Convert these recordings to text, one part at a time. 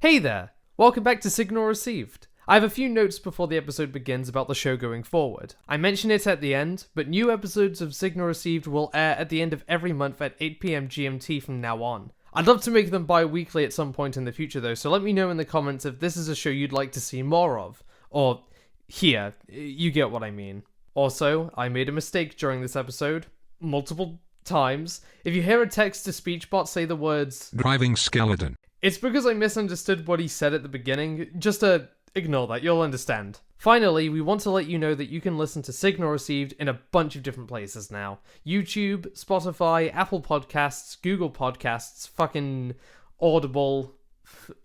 Hey there! Welcome back to Signal Received. I have a few notes before the episode begins about the show going forward. I mention it at the end, but new episodes of Signal Received will air at the end of every month at 8 PM GMT from now on. I'd love to make them bi-weekly at some point in the future though, so let me know in the comments if this is a show you'd like to see more of. Or, here, you get what I mean. Also, I made a mistake during this episode, multiple times. If you hear a text-to-speech bot say the words DrivingSkeleton, it's because I misunderstood what he said at the beginning. Just ignore that, you'll understand. Finally, we want to let you know that you can listen to Signal Received in a bunch of different places now. YouTube, Spotify, Apple Podcasts, Google Podcasts, fucking Audible,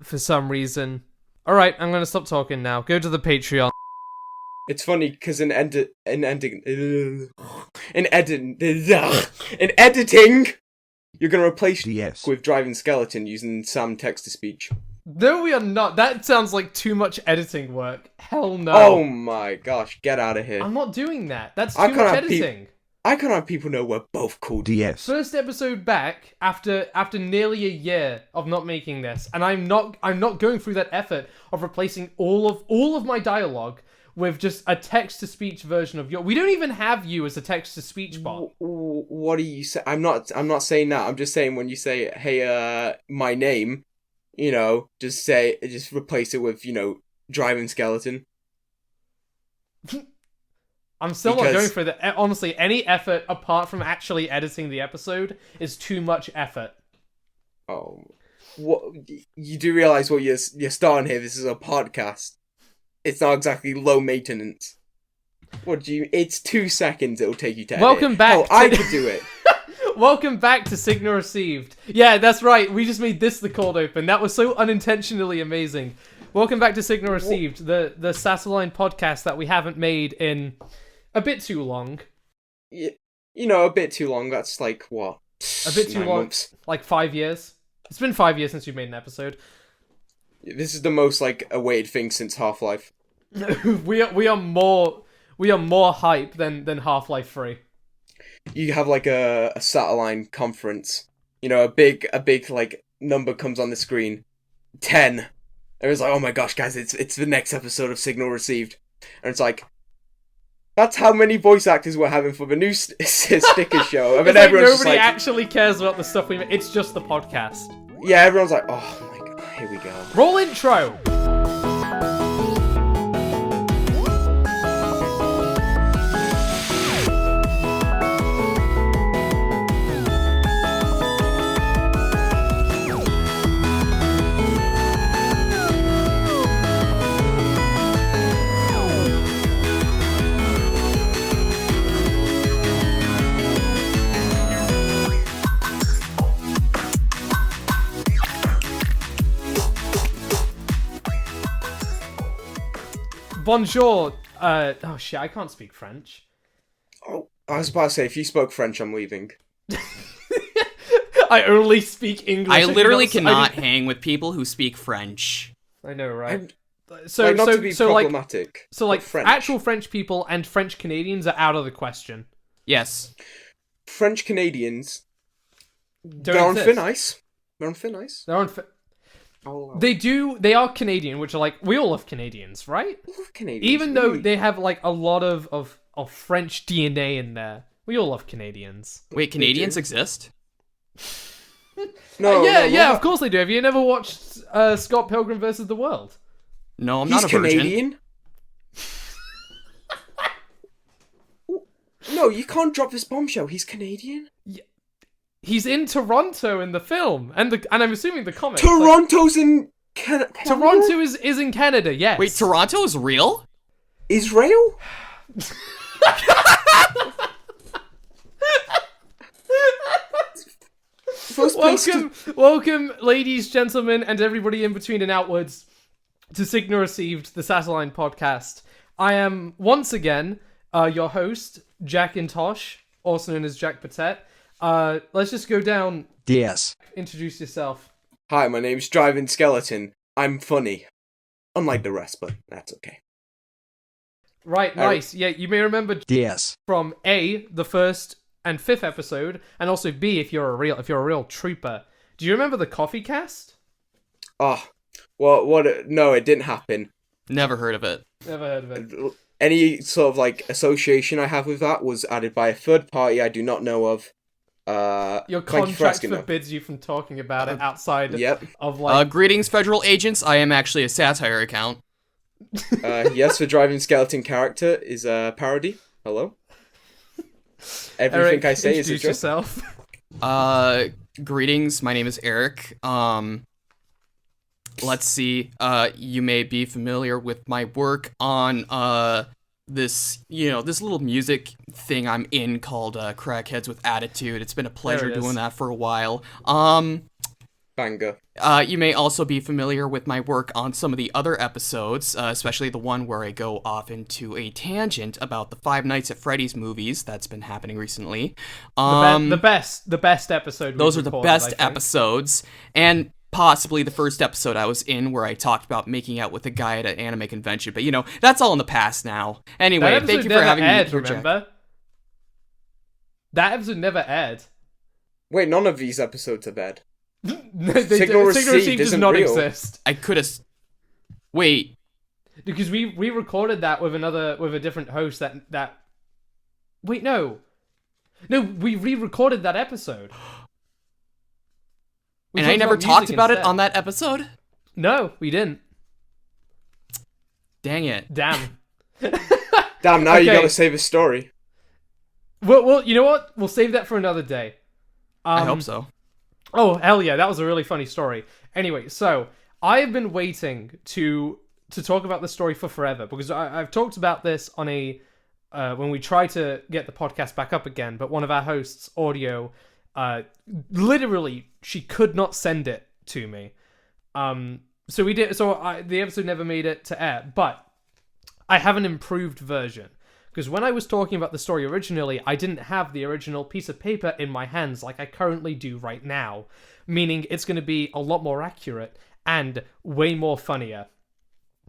for some reason. Alright, I'm gonna stop talking now. Go to the Patreon. It's funny because in editing, you're gonna replace DS with DrivingSkeleton using some text-to-speech. No, we are not. That sounds like too much editing work. Hell no. Oh my gosh, get out of here. I'm not doing that. That's I too can't much have editing. I can't have people know we're both called DS. First episode back after nearly a year of not making this, and I'm not going through that effort of replacing all of my dialogue with just a text-to-speech version of we don't even have you as a text-to-speech bot. What do you say? I'm not saying that. I'm just saying when you say, hey, my name, just replace it with, DrivingSkeleton. I'm still not going for that. Honestly, any effort apart from actually editing the episode is too much effort. Oh, what you do realize what you're starting here? This is a podcast. It's not exactly low maintenance. It's 2 seconds it'll take you to edit. Welcome back. Oh, I could do it. Welcome back to Signal Received. Yeah, that's right. We just made this the cold open. That was so unintentionally amazing. Welcome back to Signal Received, the Sassaline podcast that we haven't made in a bit too long. Yeah, a bit too long. That's like, what? A bit too 9 long. months. Like 5 years. It's been 5 years since we've made an episode. This is the most, awaited thing since Half-Life. we are more hype than Half-Life 3. You have, a Sassaline conference. A big, number comes on the screen. 10. It was like, oh my gosh, guys, it's the next episode of Signal Received. And it's like, that's how many voice actors we're having for the new sticker show. And then everyone's nobody actually cares about the stuff we make. It's just the podcast. Yeah, everyone's like, oh my god. Here we go. Roll intro! Bonjour. Oh shit, I can't speak French. Oh, I was about to say, if you spoke French, I'm leaving. I only speak English. I literally cannot hang with people who speak French. I know, right? Not to be problematic. French. Actual French people and French Canadians are out of the question. Yes. French Canadians, They're on thin ice. They're on thin ice. They're on They are Canadian, which are we all love Canadians, right? We love Canadians. Even though they have a lot of French DNA in there. We all love Canadians. Wait, Canadians exist? No, of course they do. Have you never watched Scott Pilgrim vs. the World? No, I'm not a virgin. Canadian. No, you can't drop this bombshell. He's Canadian. Yeah. He's in Toronto in the film, and I'm assuming the comics. Toronto's in Canada. Toronto is in Canada. Yes. Wait, Toronto is real? Israel? Welcome, ladies, gentlemen, and everybody in between and outwards to Signal Received, the Sassaline podcast. I am once again your host, Jackintosh, also known as Jack Patet. Let's just go down. DS. Introduce yourself. Hi, my name's DrivingSkeleton. I'm funny. Unlike the rest, but that's okay. Right, nice. Yeah, you may remember DS from A, the first and fifth episode, and also B, if you're a real trooper. Do you remember the coffee cast? Oh, What? No, it didn't happen. Never heard of it. Never heard of it. Any sort of like association I have with that was added by a third party I do not know of. Your thank you for contract asking, though. forbids you from talking about it outside Yep. of like. Greetings, federal agents. I am actually a satire account. Yes, the DrivingSkeleton character is a parody. Hello. Everything Eric, I say is a introduce joke. yourself. Greetings. My name is Eric. Let's see. You may be familiar with my work on this little music thing I'm in called Crackheads with Attitude. It's been a pleasure There it is. doing that for a while. Banger. You may also be familiar with my work on some of the other episodes, especially the one where I go off into a tangent about the Five Nights at Freddy's movies that's been happening recently. The best episode. Those are the recorded, best I think. episodes, and possibly the first episode I was in where I talked about making out with a guy at an anime convention. But that's all in the past now. Anyway, That thank you episode for having never aired, me here, Jack. remember? That episode never aired. Wait, none of these episodes are bad. Signal Received does isn't not real. exist. I could have. Wait. Because we recorded that with a different host that wait, no, we re-recorded that episode. And I never talked about it on that episode? No, we didn't. Dang it. Damn. Damn, now you Okay. gotta save a story. Well, you know what? We'll save that for another day. I hope so. Oh, hell yeah, that was a really funny story. Anyway, so I've been waiting to talk about the story for forever because I've talked about this on when we try to get the podcast back up again, but one of our hosts, Audio, literally she could not send it to me. So we did. So the episode never made it to air, but I have an improved version. Because when I was talking about the story originally, I didn't have the original piece of paper in my hands like I currently do right now. Meaning it's going to be a lot more accurate and way more funnier.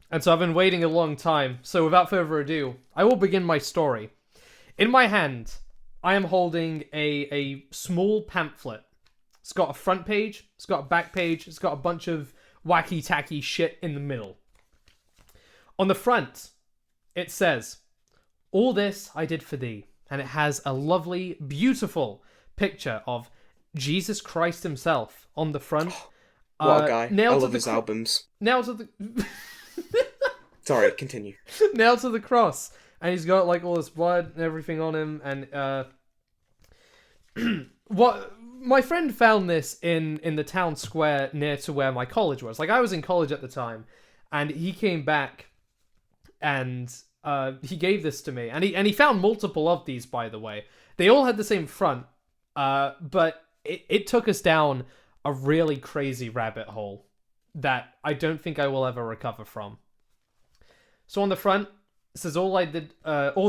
And so I've been waiting a long time. So without further ado, I will begin my story. In my hand, I am holding a small pamphlet. It's got a front page, it's got a back page, it's got a bunch of wacky-tacky shit in the middle. On the front, it says, "All this I did for thee," and it has a lovely, beautiful picture of Jesus Christ himself on the front. What a guy. I nailed to love the his albums. Nailed to the Sorry, continue. nailed to the cross, and he's got like all this blood and everything on him. And what my friend found this in the town square near to where my college was. Like I was in college at the time, and he came back and he gave this to me, and he found multiple of these, by the way. They all had the same front, but it took us down a really crazy rabbit hole that I don't think I will ever recover from. So on the front, it says, all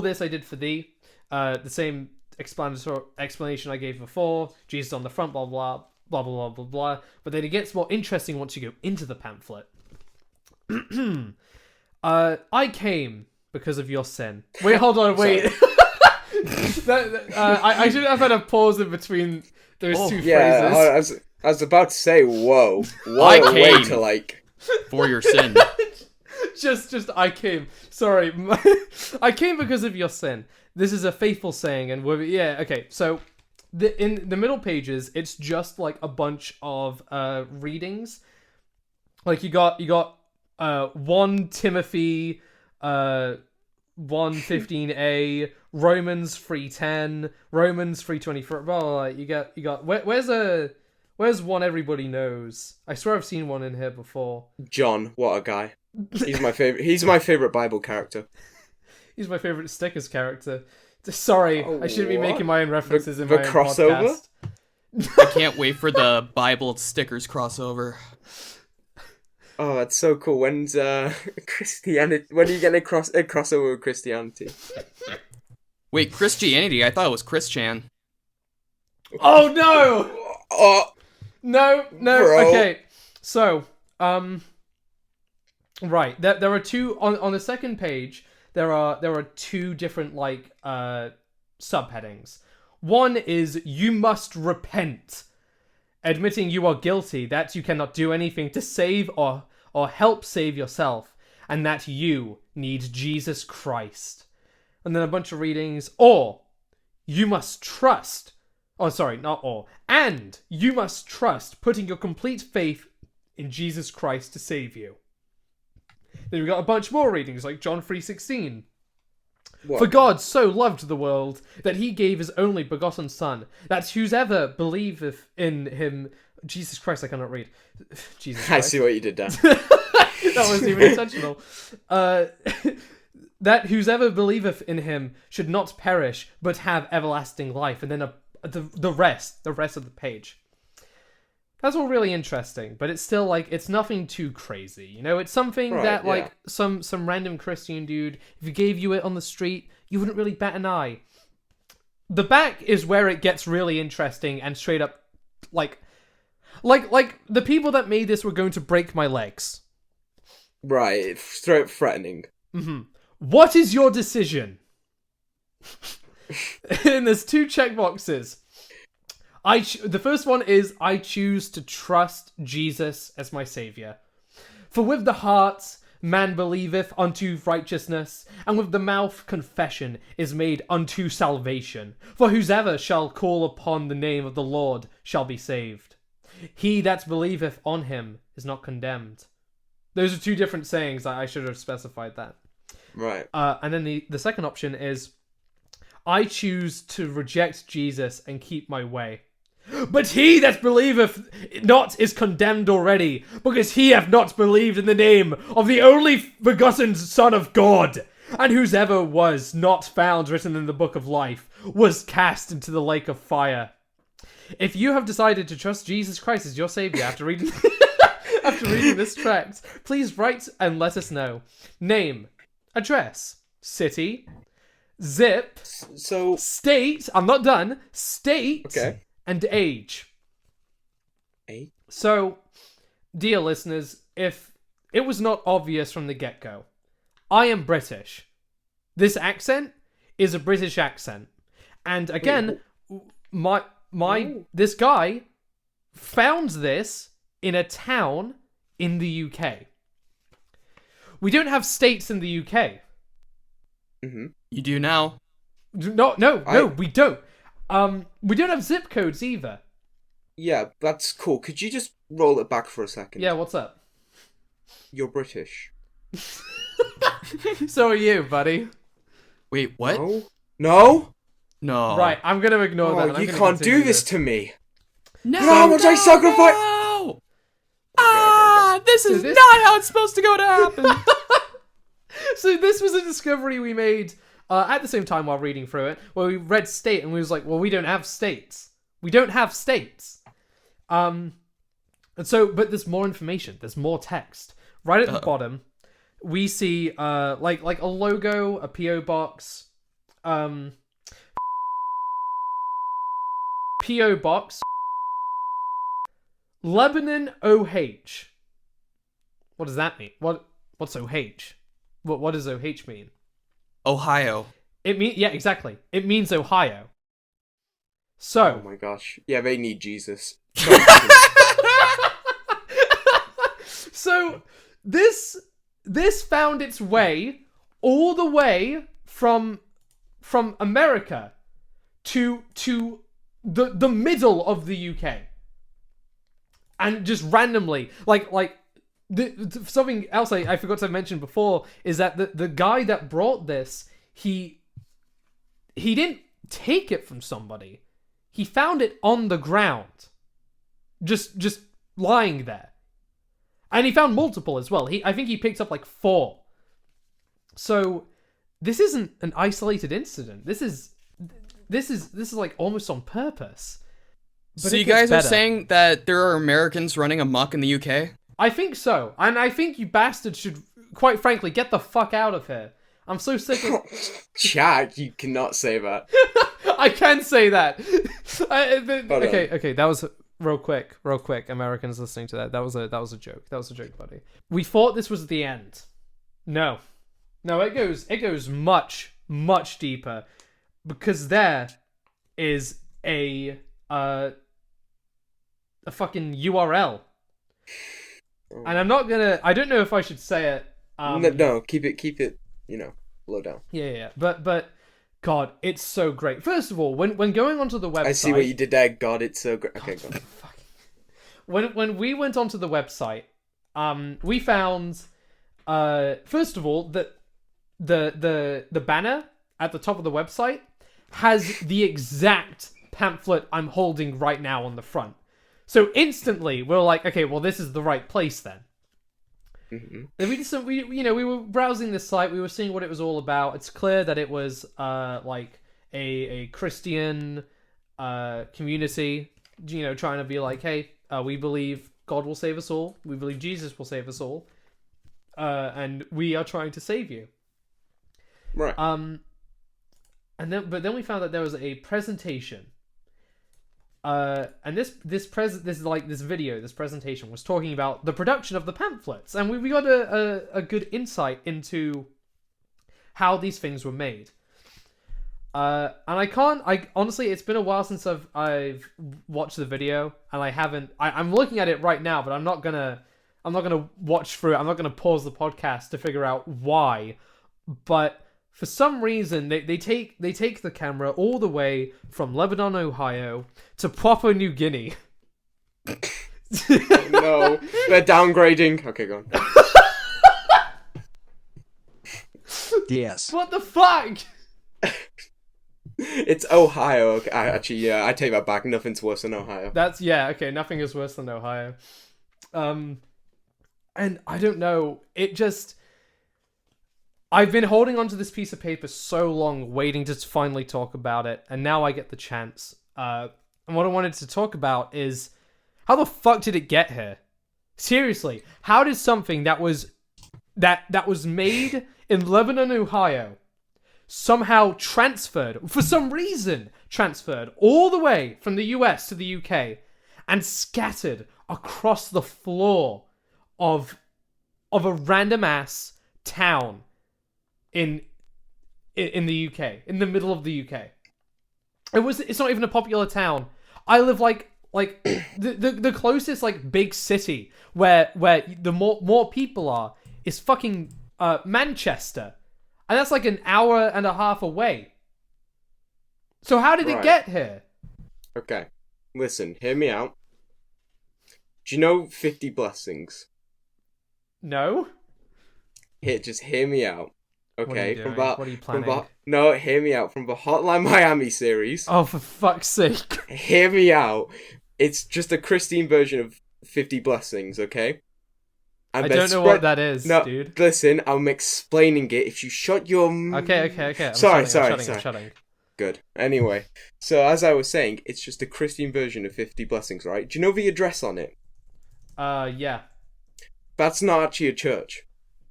this I did for thee. The same explanation I gave before. Jesus on the front, blah, blah, blah, blah, blah, blah, blah. But then it gets more interesting once you go into the pamphlet. I came because of your sin. Wait, hold on, wait. I should have had a pause in between those two phrases. Yeah, I was about to say, whoa. What I a way came. to like... For your sin. Just I came. Sorry, I came because of your sin. This is a faithful saying, and okay. So, in the middle pages, it's just like a bunch of readings. Like you got 1 Timothy, 1:15a, Romans 3:10, Romans 3:24. Blah, blah, blah. You got where's one everybody knows? I swear I've seen one in here before. John, what a guy. He's my favorite Bible character. He's my favorite Stickers character. Sorry, I shouldn't be what? making my own references in The my own crossover? podcast. I can't wait for the Bible stickers crossover. Oh, that's so cool. When's Christianity? When are you getting a crossover with Christianity? Wait, Christianity? I thought it was Christian. Oh no! Oh, No. Bro. Okay, so right. There are two on the second page. There are two different like subheadings. One is you must repent, admitting you are guilty, that you cannot do anything to save or or help save yourself, and that you need Jesus Christ. And then a bunch of readings. Or you must trust. Oh, sorry, not or. And you must trust, putting your complete faith in Jesus Christ to save you. Then we got a bunch more readings, like John 3:16. For God so loved the world that he gave his only begotten Son, that whosoever believeth in him... Jesus Christ, I cannot read. Jesus Christ. I see what you did there. That wasn't even intentional. That whosoever believeth in him should not perish, but have everlasting life. And then the rest of the page. That's all really interesting, but it's still like, it's nothing too crazy, you know? It's something that like some random Christian dude, if he gave you it on the street, you wouldn't really bat an eye. The back is where it gets really interesting and straight up like the people that made this were going to break my legs. Right, straight threatening. Mm-hmm. What is your decision? And there's 2 checkboxes. The first one is, I choose to trust Jesus as my saviour. For with the heart man believeth unto righteousness, and with the mouth confession is made unto salvation. For whosoever shall call upon the name of the Lord shall be saved. He that believeth on him is not condemned. Those are 2 different sayings. I should have specified that. Right. And then the second option is, I choose to reject Jesus and keep my way. But he that believeth not is condemned already, because he hath not believed in the name of the only begotten Son of God. And whosoever was not found written in the book of life was cast into the lake of fire. If you have decided to trust Jesus Christ as your savior after reading this tract, please write and let us know. Name, address, city, zip, state, I'm not done, state, okay, and age. So, dear listeners, if it was not obvious from the get-go, I am British. This accent is a British accent. And again, this guy found this in a town in the UK. We don't have states in the UK. Mm-hmm. You do now. No, we don't. We don't have zip codes either. Yeah, that's cool. Could you just roll it back for a second? Yeah, what's up? You're British. So are you, buddy. Wait, what? No? No. Right, I'm going to ignore that. You can't do this to me. No. You know how much I sacrifice? No. This is not how it's supposed to go to happen. So this was a discovery we made at the same time while reading through it, where we read state and we was like, well, we don't have states. We don't have states. And so, but there's more information. There's more text. Right at the bottom, we see like a logo, a PO box, PO box, Lebanon OH. What does that mean? What's OH? What does OH mean? Ohio. It yeah, exactly. It means Ohio. So. Oh my gosh. Yeah, they need Jesus. So this found its way all the way from America to the middle of the UK, and just randomly something else I forgot to mention before is that the guy that brought this, he didn't take it from somebody. He found it on the ground, just lying there. And he found multiple as well. I think he picked up like 4. So this isn't an isolated incident. This is like almost on purpose. But so you guys are saying that there are Americans running amok in the UK? I think so. And I think you bastards should, quite frankly, get the fuck out of here. I'm so sick of... Jack, you cannot say that. I can say that. Okay, that was... Real quick, Americans listening to that. That was a joke. That was a joke, buddy. We thought this was the end. No, it goes much, much deeper, because there is a fucking URL. And I'm not gonna. I don't know if I should say it. No, keep it. Low down. Yeah. But, God, it's so great. First of all, when going onto the website, I see what you did there. God, it's so great. Okay, go on. When we went onto the website, we found, first of all, that the banner at the top of the website has the exact pamphlet I'm holding right now on the front. So instantly, we're like, okay, well, this is the right place then. Mm-hmm. And we were browsing this site. We were seeing what it was all about. It's clear that it was like a Christian community, trying to be like, hey, we believe God will save us all. We believe Jesus will save us all, and we are trying to save you. Right. But then we found that there was a presentation. And this presentation was talking about the production of the pamphlets, and we got a good insight into how these things were made. And I honestly, it's been a while since I've watched the video, and I'm looking at it right now, but I'm not gonna watch through it. I'm not gonna pause the podcast to figure out why, but for some reason, they take the camera all the way from Lebanon, Ohio, to Papua New Guinea. Oh, no, they're downgrading. Okay, go on. Yes. What the fuck? It's Ohio. Okay, I take that back. Nothing's worse than Ohio. Okay. Nothing is worse than Ohio. And I don't know. It just. I've been holding onto this piece of paper so long, waiting to finally talk about it, and now I get the chance. And what I wanted to talk about is, how the fuck did it get here? Seriously, how did something that was made in Lebanon, Ohio, somehow transferred all the way from the US to the UK, and scattered across the floor of a random ass town in the UK, in the middle of the UK. It's not even a popular town. I live like the closest like big city where the more people are is fucking Manchester. And that's like an hour and a half away. So how did it get here? Okay. Listen, hear me out. Do you know 50 Blessings? No? Just hear me out. Okay, what are you planning? No, hear me out. From the Hotline Miami series. Oh, for fuck's sake. Hear me out. It's just a Christine version of 50 Blessings, okay? I don't know what that is, dude. Listen, I'm explaining it. If you shut your... Okay. I'm shutting. Good. Anyway, so as I was saying, it's just a Christian version of 50 Blessings, right? Do you know the address on it? Yeah. That's not actually a church.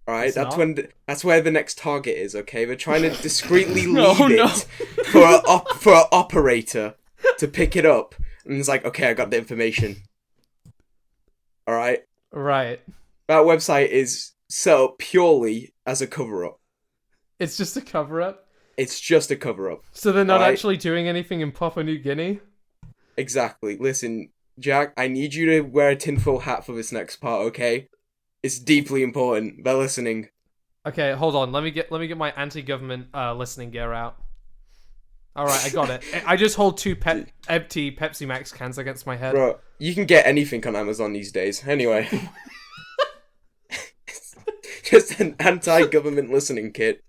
Alright, that's where the next target is, okay? They're trying to discreetly leave it for an operator to pick it up. And it's like, okay, I got the information. Alright? Right. That website is set up purely as a cover-up. It's just a cover-up? It's just a cover-up. So they're not actually doing anything in Papua New Guinea? Exactly. Listen, Jack, I need you to wear a tinfoil hat for this next part, okay? It's deeply important. They're listening. Okay, hold on. Let me get my anti-government listening gear out. All right, I got it. I just hold two empty Pepsi Max cans against my head. Bro, you can get anything on Amazon these days. Anyway. Just an anti-government listening kit.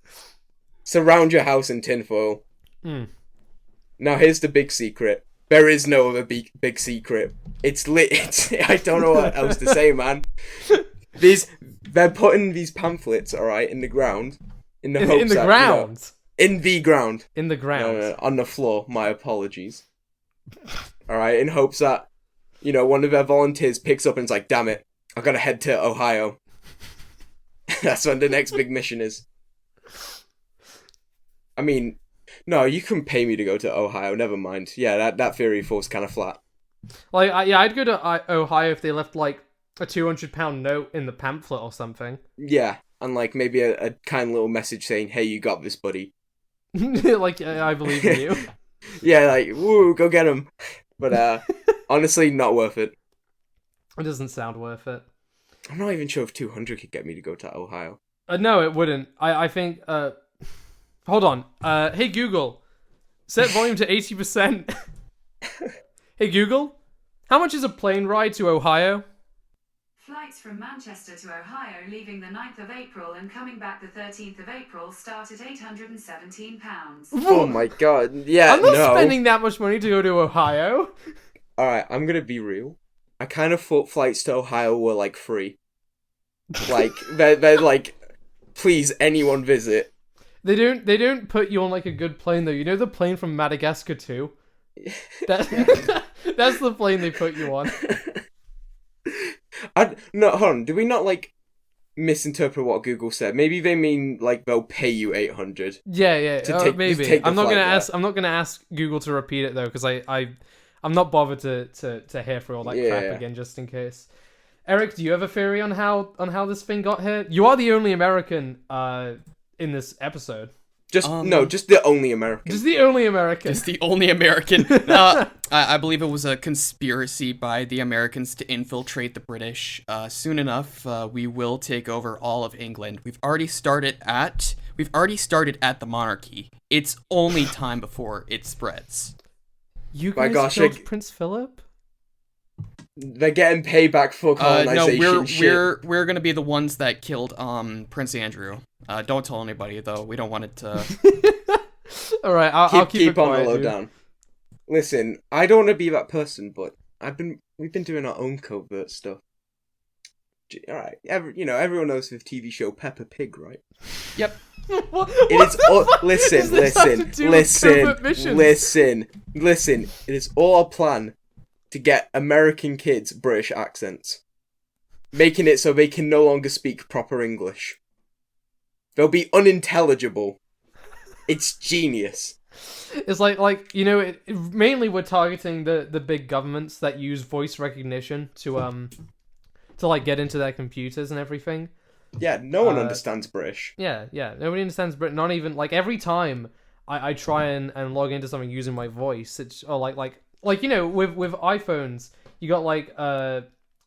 Surround your house in tinfoil. Now here's the big secret. There is no other big secret. It's lit. I don't know what else to say, man. They're putting these pamphlets, alright, in the ground. In the ground? In the ground. In the ground. No, on the floor. My apologies. Alright, in hopes that, one of their volunteers picks up and is like, damn it, I gotta head to Ohio. That's when the next big mission is. I mean, no, you can pay me to go to Ohio, never mind. Yeah, that theory falls kind of flat. Like, I'd go to Ohio if they left, like, a 200-pound note in the pamphlet or something. Yeah, and like maybe a kind little message saying, hey, you got this, buddy. Like, I believe in you. Yeah, like, woo, go get him. But honestly, not worth it. It doesn't sound worth it. I'm not even sure if 200 could get me to go to Ohio. No, it wouldn't. I think. Hold on. Hey Google, set volume to 80%. Hey Google, how much is a plane ride to Ohio? Flights from Manchester to Ohio leaving the 9th of April and coming back the 13th of April start at £817. Oh my god, yeah, I'm not no. spending that much money to go to Ohio. Alright, I'm gonna be real. I kind of thought flights to Ohio were, like, free. Like, they're like, please, anyone visit. They don't put you on, like, a good plane, though. You know the plane from Madagascar 2? That's the plane they put you on. No, hold on. Do we not, like, misinterpret what Google said? Maybe they mean, like, they'll pay you 800. Yeah. Maybe. I'm not gonna ask Google to repeat it though, because I'm not bothered to hear through all that crap again, just in case. Eric, do you have a theory on how this thing got here? You are the only American in this episode. Just the only American. Just the only American. Just the only American. I believe it was a conspiracy by the Americans to infiltrate the British. Soon enough, we will take over all of England. We've already started at the monarchy. It's only time before it spreads. You guys killed Prince Philip? They're getting payback for colonization. No, we're gonna be the ones that killed Prince Andrew. Don't tell anybody though. We don't want it to. All right, I'll keep it on quiet, the low dude. down. Listen, I don't want to be that person, but we've been doing our own covert stuff. All right, everyone knows the TV show Peppa Pig, right? Yep. Listen. It is all our plan to get American kids British accents, making it so they can no longer speak proper English. They'll be unintelligible. It's genius. It's like mainly we're targeting the big governments that use voice recognition to like get into their computers and everything. Yeah, no one understands British. Yeah, nobody understands British. Not even like every time I try and log into something using my voice, it's with iPhones, you got like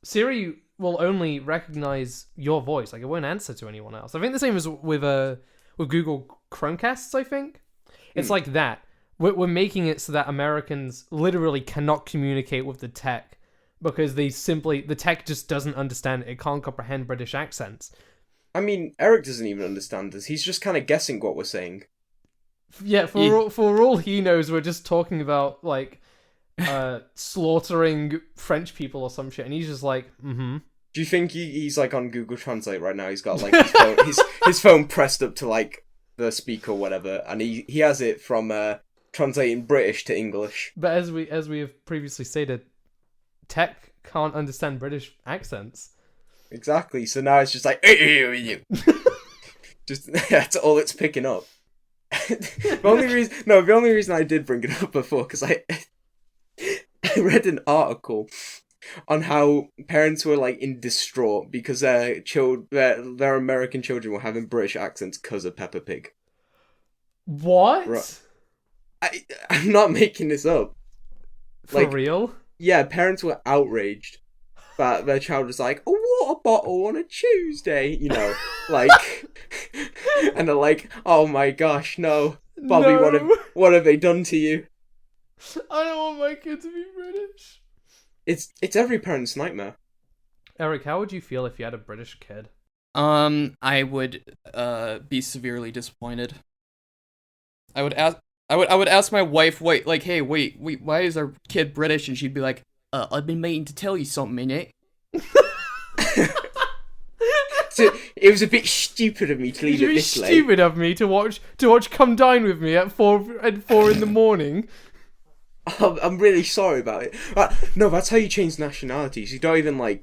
Siri will only recognize your voice. Like it won't answer to anyone else. I think the same as with Google Chromecasts. I think it's like that. We're making it so that Americans literally cannot communicate with the tech because the tech just doesn't understand it. It can't comprehend British accents. I mean, Eric doesn't even understand us. He's just kind of guessing what we're saying. Yeah, for all he knows, we're just talking about like slaughtering French people or some shit, and he's just like, mm-hmm. Do you think he's like on Google Translate right now? He's got like his phone pressed up to like the speaker or whatever, and he has it from translating British to English. But as we have previously stated, tech can't understand British accents. Exactly. So now it's just like just that's all it's picking up. The only reason I did bring it up before, because I read an article on how parents were like in distraught because their American children were having British accents because of Peppa Pig. What? Right. I'm not making this up. For real? Yeah, parents were outraged that their child was like, a water bottle on a Tuesday, like, and they're like, oh my gosh, no, Bobby, No. what have they done to you? I don't want my kid to be British. It's every parent's nightmare. Eric, how would you feel if you had a British kid? I would be severely disappointed. I would ask my wife, wait, why is our kid British? And she'd be like, I've been meaning to tell you something, innit? So it was a bit stupid of me to leave it this late. Stupid of me to watch Come Dine With Me at 4 in the morning. I'm really sorry about it. No, that's how you change nationalities. You don't even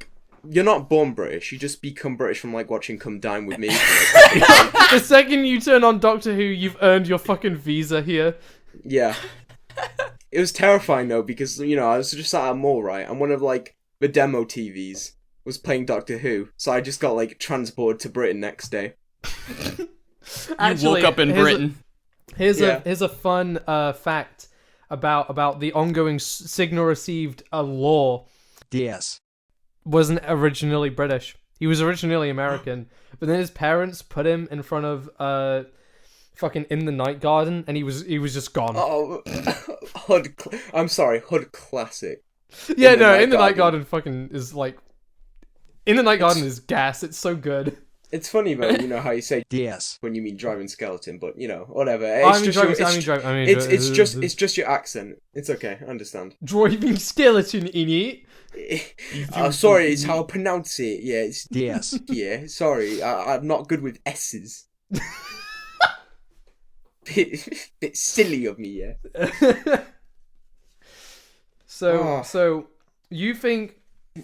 you're not born British. You just become British from watching Come Dine With Me. The second you turn on Doctor Who, you've earned your fucking visa here. Yeah. It was terrifying though, because I was just at a mall, right, and one of the demo TVs was playing Doctor Who, so I just got transported to Britain next day. Actually, you woke up in Britain. Here's a fun fact about the ongoing signal received law. Yes. Wasn't originally British. He was originally American, but then his parents put him in front of fucking In the Night Garden, and he was just gone. Oh, I'm sorry, Hood classic. Yeah, In the no, Night In the Night Garden. Garden fucking is like... In the Night Garden is gas, it's so good. It's funny though, you know how you say Yes. when you mean driving skeleton, but you know, whatever. It's just your accent. It's okay, I understand. Driving skeleton in it. Sorry, it's how I pronounce it. Yeah, it's Yes. yeah. Sorry, I'm not good with S's. bit silly of me, yeah. So you think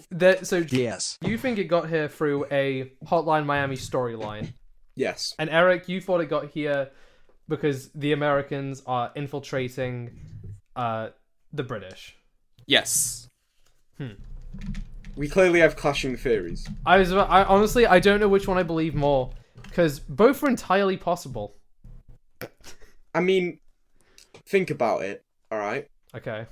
that Yes. you think it got here through a Hotline Miami storyline, Yes. and Eric, you thought it got here because the Americans are infiltrating the British. Yes. We clearly have clashing theories. I honestly I don't know which one I believe more, because both are entirely possible. I mean, think about it. All right. Okay.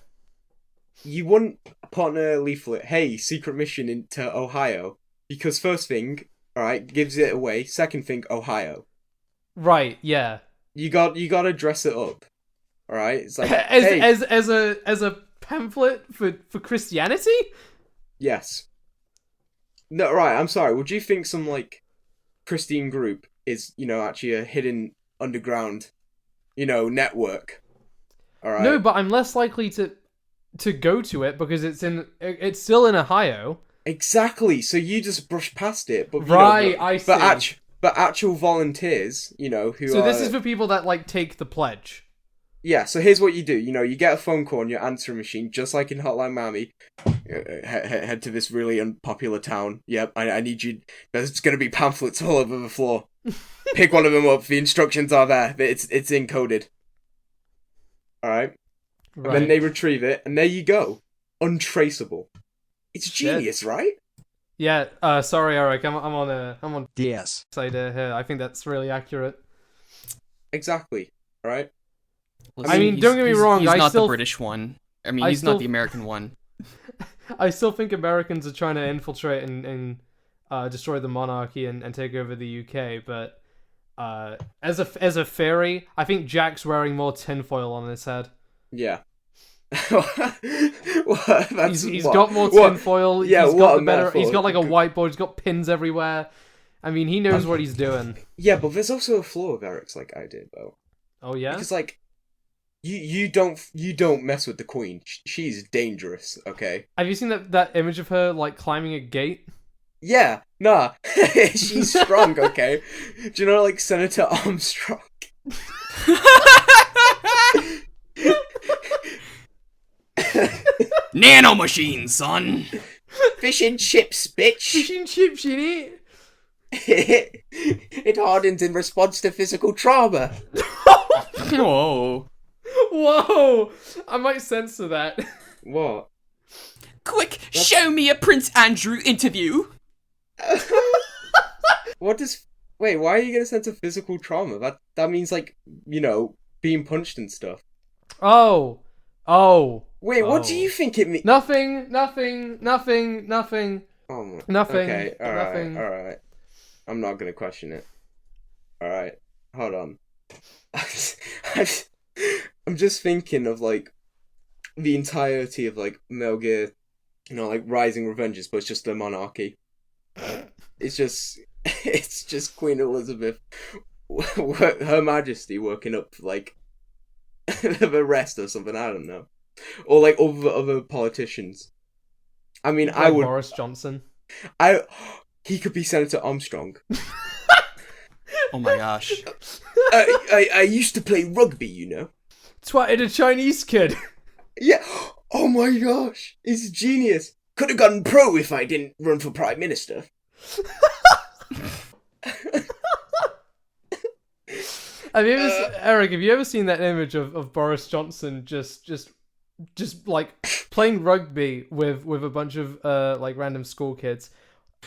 You wouldn't put on a leaflet, hey, secret mission into Ohio, because first thing, alright, gives it away, second thing, Ohio. Right, yeah. You gotta dress it up. Alright? It's like as a pamphlet for Christianity? Yes. No, right, I'm sorry, would you think some, like, Christian group is, you know, actually a hidden underground, you know, network? Alright? No, but I'm less likely to go to it because it's still in Ohio. Exactly. So you just brush past it, but I see. But actual volunteers, you know, who So are... this is for people that like take the pledge. Yeah. So here's what you do. You know, you get a phone call on your answering machine, just like in Hotline Miami. Head to this really unpopular town. Yep. I need you. There's gonna be pamphlets all over the floor. Pick one of them up. The instructions are there. It's encoded. All right. Right. And then they retrieve it, and there you go. Untraceable. It's genius, right? Yeah, sorry, Eric. I'm on Yes. side here. I think that's really accurate. Exactly. All right. Listen, I mean, don't get me wrong, He's I not still- the British one. I mean, I he's still- not the American one. I still think Americans are trying to infiltrate and destroy the monarchy and take over the UK, but as a theory, I think Jack's wearing more tinfoil on his head. Yeah. He's got more tinfoil. Yeah, he's what got a the better. metaphor. He's got like a whiteboard. He's got pins everywhere. I mean, he knows what he's doing. Yeah, but there's also a flaw of Eric's like I did though. Oh yeah. Because like, you don't mess with the Queen. She's dangerous. Okay. Have you seen that image of her like climbing a gate? Yeah. Nah. She's strong. Okay. Do you know like Senator Armstrong? Nanomachine, son! Fish and chips, bitch. Fish and chips in it. It hardens in response to physical trauma. Whoa. Whoa! I might censor that. What? Quick, show me a Prince Andrew interview! What does... Wait, why are you gonna censor physical trauma? That means, like, you know, being punched and stuff. Oh. Wait, what do you think it means? Nothing. Oh my... Nothing. Okay, Nothing. alright. I'm not gonna question it. Alright, hold on. I'm just thinking of, like, the entirety of, like, Metal Gear, you know, like, Rising Revengeance, but it's just a monarchy. It's just Queen Elizabeth, Her Majesty working up, like, the rest or something, I don't know. Or, like, other politicians. I mean, I would... Boris Johnson. He could be Senator Armstrong. Oh my gosh. I used to play rugby, you know. Twatted a Chinese kid. Yeah. Oh my gosh. It's genius. Could have gone pro if I didn't run for Prime Minister. Eric, have you ever seen that image of Boris Johnson just like playing rugby with a bunch of like random school kids?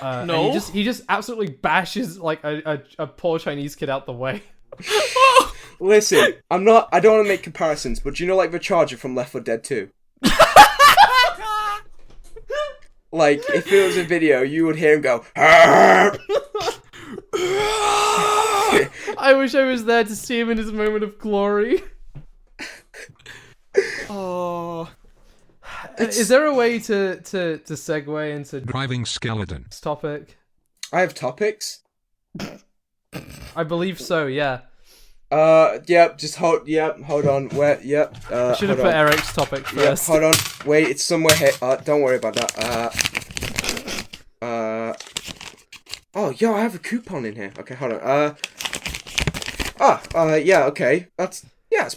No. And he just absolutely bashes like a poor Chinese kid out the way. Listen, I don't want to make comparisons, but do you know like the Charger from Left 4 Dead 2? Like, if it was a video, you would hear him go, "Arr!" I wish I was there to see him in his moment of glory. Oh. Is there a way to segue into DrivingSkeleton. this topic? I have topics. I believe so, yeah. Yep, hold on, yep. I should have hold put on. Eric's topic Yep, first. hold on, wait, it's somewhere here, don't worry about that, oh, yo, I have a coupon in here, okay, hold on, yeah, okay, that's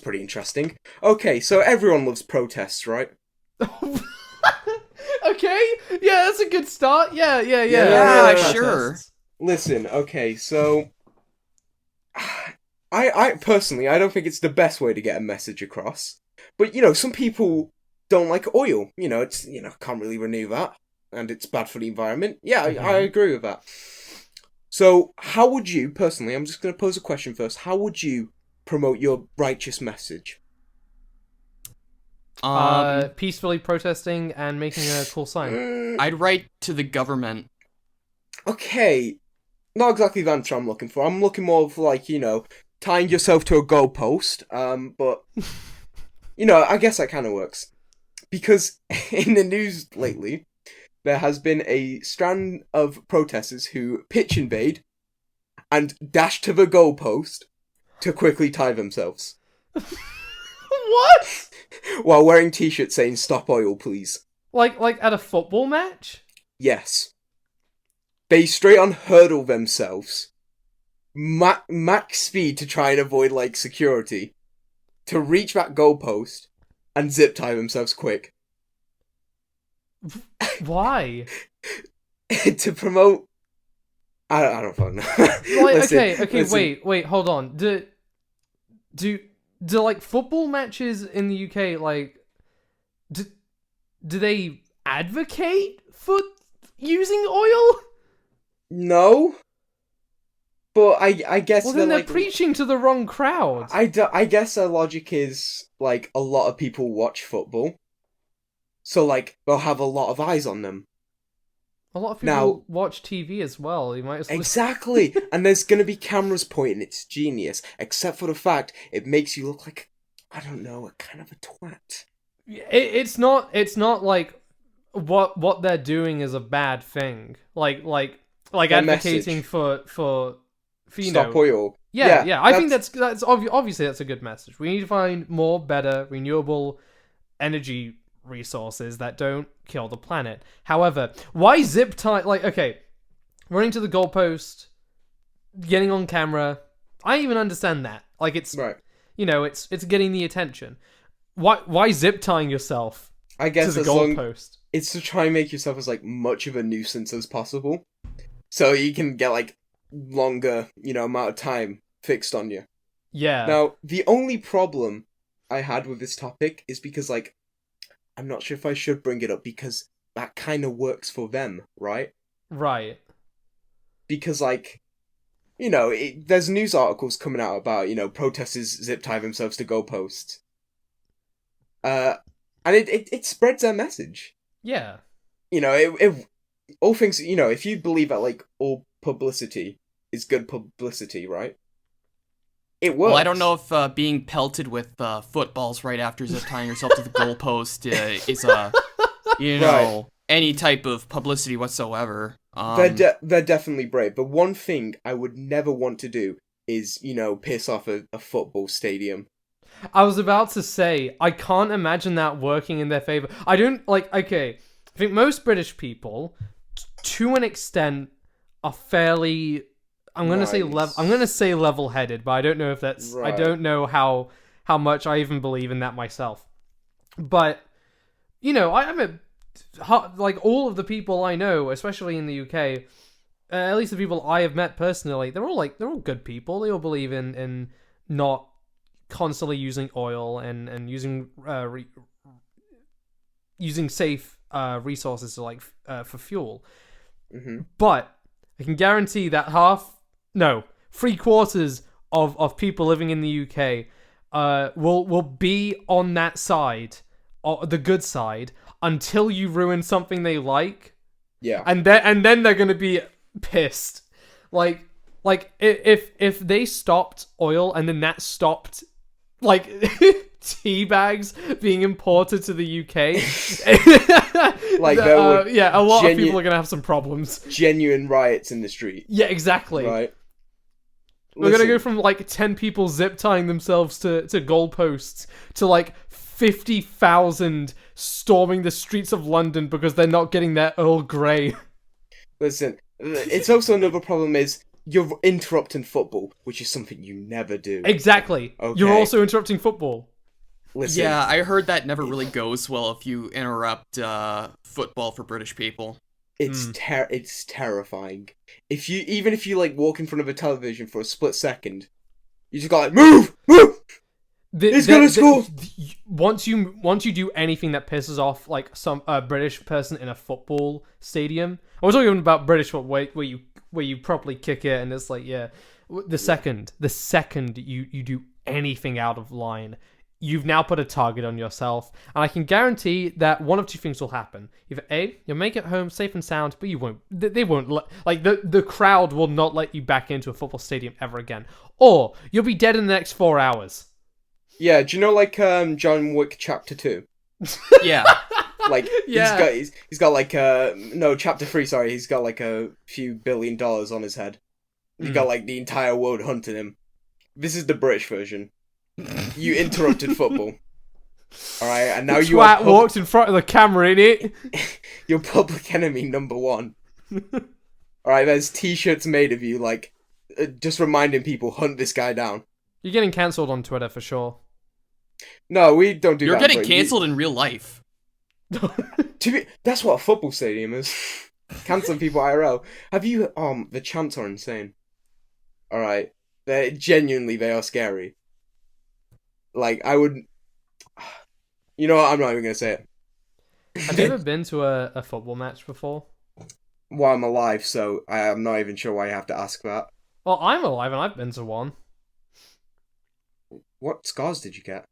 pretty interesting. Okay, so everyone loves protests, right? Okay, yeah, that's a good start. Yeah. Yeah, sure. Listen, okay, so I personally, I don't think it's the best way to get a message across. But, some people don't like oil. It's, can't really renew that. And it's bad for the environment. Yeah, I agree with that. So, how would you, personally, I'm just going to pose a question first. How would you promote your righteous message? Peacefully protesting and making a cool sign. I'd write to the government. Okay. Not exactly the answer I'm looking for. I'm looking more for, like, tying yourself to a goalpost. But, I guess that kind of works. Because in the news lately, there has been a strand of protesters who pitch invade and dash to the goalpost to quickly tie themselves. What? While wearing t-shirts saying, "Stop oil, please." Like at a football match? Yes. They straight on hurdle themselves. Max speed to try and avoid, like, security. To reach that goalpost and zip tie themselves quick. Why? To promote... I don't fucking know. Like, Listen, okay, listen. wait, hold on. Do like football matches in the UK, like, do they advocate for using oil? No. But I guess Well, then they're like, preaching to the wrong crowd. I guess their logic is, like, a lot of people watch football. So, like, they'll have a lot of eyes on them. A lot of people Now- watch TV as well. You might as well... Exactly! And there's gonna be cameras pointing. It's genius. Except for the fact it makes you look like, I don't know, a kind of a twat. It's not like what they're doing is a bad thing. Like Their advocating message. for Stop oil. Yeah. I think that's obviously that's a good message. We need to find more better renewable energy resources that don't kill the planet. However, why zip tie? Like, okay, running to the goalpost, getting on camera. I even understand that. Like, it's Right. it's getting the attention. Why zip tying yourself I to guess the as long... goalpost? It's to try and make yourself as, like, much of a nuisance as possible. So you can get, like, longer, amount of time fixed on you. Yeah. Now, the only problem I had with this topic is because, like, I'm not sure if I should bring it up because that kind of works for them, right? Right. Because, like, there's news articles coming out about, protesters zip tie themselves to goalposts. And it spreads their message. Yeah. It all things, if you believe that, like, all publicity is good publicity, right? It works. Well, I don't know if being pelted with footballs right after zip tying yourself to the goalpost is Right. any type of publicity whatsoever. They're definitely brave, but one thing I would never want to do is, piss off a football stadium. I was about to say, I can't imagine that working in their favor. I don't, like, okay, I think most British people, to an extent, are fairly, I'm gonna say level-headed, but I don't know if that's, Right. I don't know how much I even believe in that myself. But, I'm like, all of the people I know, especially in the UK, at least the people I have met personally, they're all good people. They all believe in not constantly using oil and using using safe resources to, like, for fuel. Mm-hmm. But I can guarantee that 3/4 of people living in the UK will be on that side, or the good side, until you ruin something they like Yeah. And then they're gonna be pissed. Like if they stopped oil and then that stopped like tea bags being imported to the UK, Like, a lot of people are gonna have some problems. Genuine riots in the street. Yeah, exactly. Right. We're gonna go from like 10 people zip tying themselves to goalposts to like 50,000 storming the streets of London because they're not getting their Earl Grey. Listen, it's also another problem is you're interrupting football, which is something you never do. Exactly. Okay. You're also interrupting football. Listen, Yeah, I heard that never really goes well if you interrupt football for British people. it's terrifying. If you like walk in front of a television for a split second, you just go like move. He's gonna score. Once you do anything that pisses off like some British person in a football stadium, I was talking about British football where you properly kick it and it's like the second you do anything out of line, you've now put a target on yourself, and I can guarantee that one of two things will happen. Either A, you'll make it home safe and sound, but you won't. They won't the crowd will not let you back into a football stadium ever again, or you'll be dead in the next 4 hours. Yeah, do you know like John Wick Chapter 2? Yeah. Like Yeah. he's got like no, Chapter 3, sorry, he's got like a few $1 billion on his head. He's got like the entire world hunting him. This is the British version. You interrupted football. Alright, and now you Twat walked in front of the camera, innit? you're public enemy number 1. Alright, there's t-shirts made of you like just reminding people hunt this guy down. You're getting cancelled on Twitter for sure. No, we don't do You're that. getting Britain. cancelled in real life. That's what a football stadium is. Cancelling people IRL. Have you? The chants are insane. All right, they are scary. Like I would. You know what? I'm not even gonna say it. Have you ever been to a football match before? Well, I'm alive, so I'm not even sure why you have to ask that. Well, I'm alive and I've been to one. What scars did you get?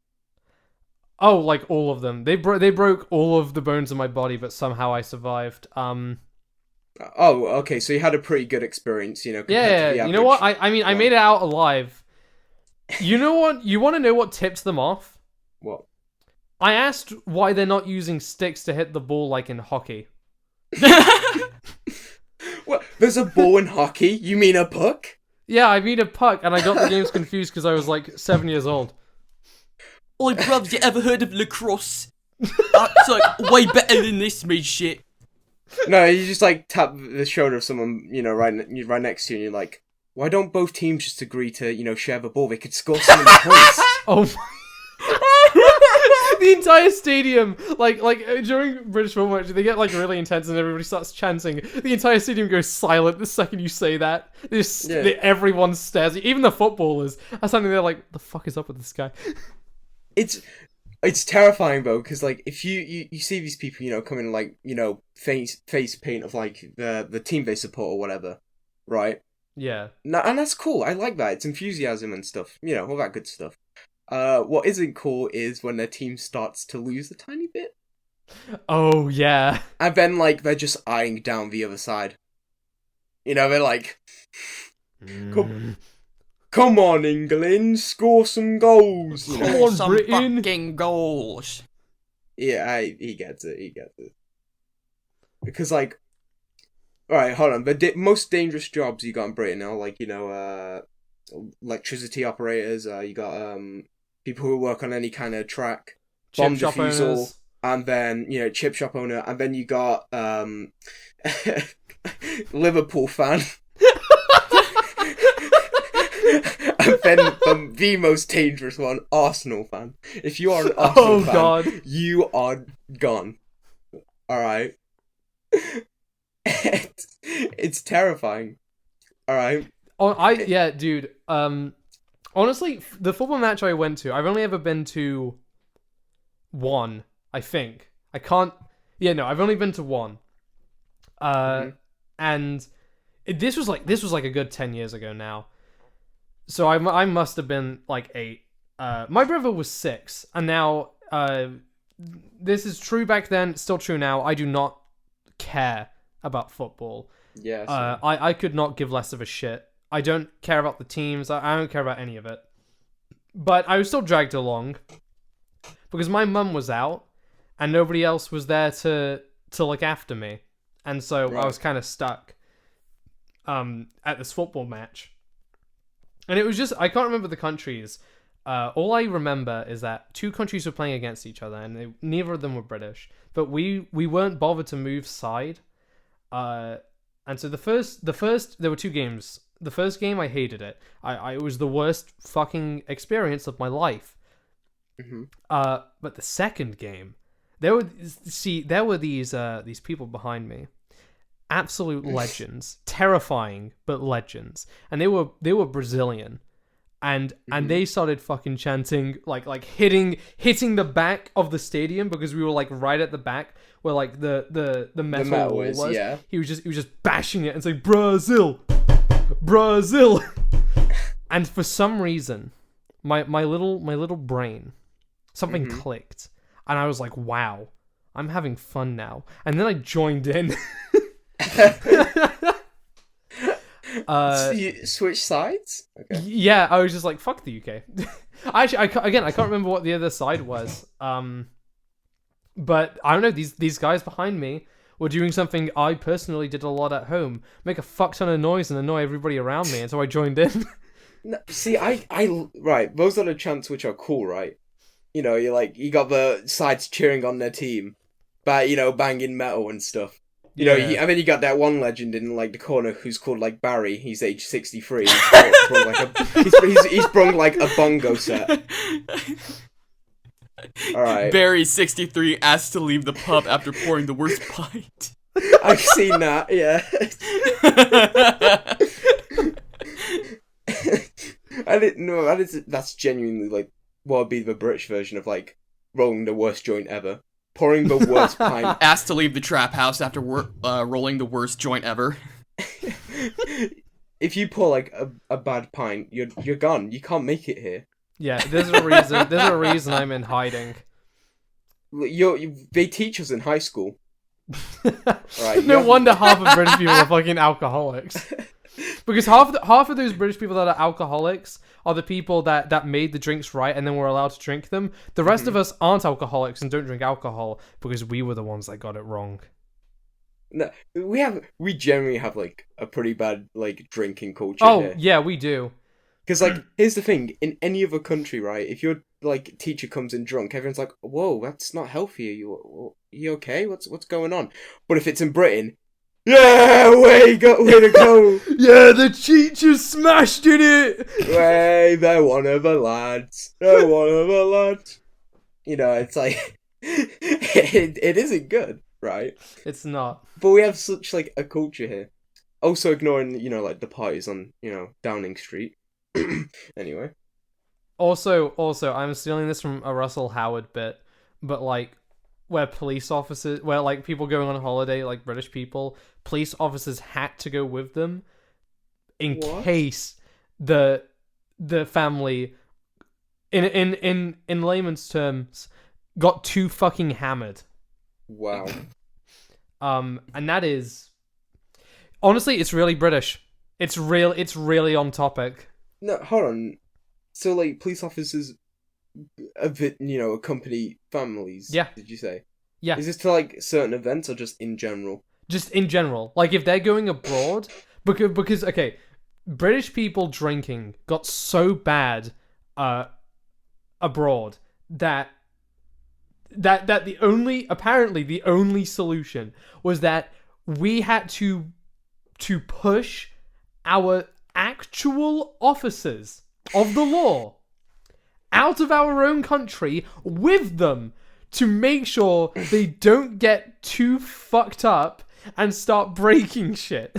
Oh, like all of them. They broke all of the bones in my body, but somehow I survived. Oh, okay. So you had a pretty good experience, you know. compared to the Yeah. You know what? average I mean, I one. made it out alive. You know what? You want to know what tips them off? What? I asked why they're not using sticks to hit the ball like in hockey. What? There's a ball in hockey? You mean a puck? Yeah, I mean a puck, and I got the games confused because I was like 7 years old. Oi, bruvs, you ever heard of lacrosse? That's like way better than this, mate shit. No, you just like tap the shoulder of someone, you know, right next to you, and you're like, why don't both teams just agree to, you know, share the ball? They could score so many points. Oh my. The entire stadium, like during British football matches, they get like really intense and everybody starts chanting. The entire stadium goes silent the second you say that. Everyone stares. Even the footballers are standing there like, the fuck is up with this guy? It's terrifying though, because like if you see these people, you know, coming like, you know, face paint of like the team they support or whatever, right? Yeah. No, and that's cool. I like that. It's enthusiasm and stuff, you know, all that good stuff. What isn't cool is when their team starts to lose a tiny bit. Oh yeah. And then like they're just eyeing down the other side. You know, they're like, Come on, England, score some goals. You know? Come on, Some Britain. fucking goals. Yeah, he gets it. Because like, all right, hold on. The most dangerous jobs you got in Britain are like, you know, electricity operators. You got people who work on any kind of track, bomb Chip shop defusal, owners. and then you know chip shop owner, and then you got Liverpool fan. And then the most dangerous one, Arsenal fan. If you are an Arsenal fan, God. you are gone. Alright? It's terrifying. Alright? Dude. Honestly, the football match I went to, I've only ever been to one, I think. I've only been to one. And this was like a good 10 years ago now. So I must have been like 8. My brother was 6, and now this is true back then, still true now. I do not care about football. Yeah. I could not give less of a shit. I don't care about the teams. I don't care about any of it. But I was still dragged along because my mum was out and nobody else was there to look after me. And so I was kind of stuck at this football match. And it was just, I can't remember the countries. All I remember is that 2 countries were playing against each other and neither of them were British. But we weren't bothered to move side. And so the first, there were 2 games. The first game, I hated it. It was the worst fucking experience of my life. Mm-hmm. But the second game, there were these people behind me, absolute legends, terrifying but legends, and they were Brazilian, and they started fucking chanting like hitting the back of the stadium because we were like right at the back where like the metal wall was. Yeah. He was just bashing it and saying Brazil. And for some reason, my little brain, something clicked, and I was like, "Wow, I'm having fun now." And then I joined in. So you switch sides? Okay. Yeah, I was just like, "Fuck the UK." Actually, I can't remember what the other side was. But I don't know. These guys behind me were doing something I personally did a lot at home, make a fuck ton of noise and annoy everybody around me, and so I joined in. No, see, I right, those are the chants which are cool, right? You know, you got the sides cheering on their team, but banging metal and stuff. You know, and then you got that one legend in like the corner who's called like Barry. He's age 63. He's brung like a bongo set. All right. Barry 63 asked to leave the pub after pouring the worst pint. I've seen that. Yeah. I didn't know. That's genuinely like what would be the British version of like rolling the worst joint ever. Pouring the worst pint. Asked to leave the trap house after rolling the worst joint ever. If you pour like a bad pint, you're gone. You can't make it here. Yeah, there's a reason. There's a reason I'm in hiding. They teach us in high school. Right, no wonder half of British people are fucking alcoholics. Because half of those British people that are alcoholics are the people that made the drinks right and then were allowed to drink them. The rest of us aren't alcoholics and don't drink alcohol because we were the ones that got it wrong. No, we generally have like a pretty bad like drinking culture. Oh here. Yeah, we do. Because like here's the thing: in any other country, right? If your like teacher comes in drunk, everyone's like, "Whoa, that's not healthy. Are you okay? What's going on?" But if it's in Britain. Yeah, way to go! Yeah, the teacher smashed in it! Way, they're one of the lads. They're one of the lads. You know, it's like... it isn't good, right? It's not. But we have such, like, a culture here. Also ignoring, like, the parties on, Downing Street. Anyway. Also, I'm stealing this from a Russell Howard bit, but, like, where police officers, where like people going on holiday, like British people, police officers had to go with them in case the family, in layman's terms, got too fucking hammered. Wow. And that is, honestly, it's really British. It's really on topic. No, hold on. So like police officers accompany families. Yeah. Did you say? Yeah. Is this to like certain events or just in general? Just in general. Like if they're going abroad, because okay, British people drinking got so bad abroad that the only solution was that we had to push our actual officers of the law out of our own country with them to make sure they don't get too fucked up and start breaking shit.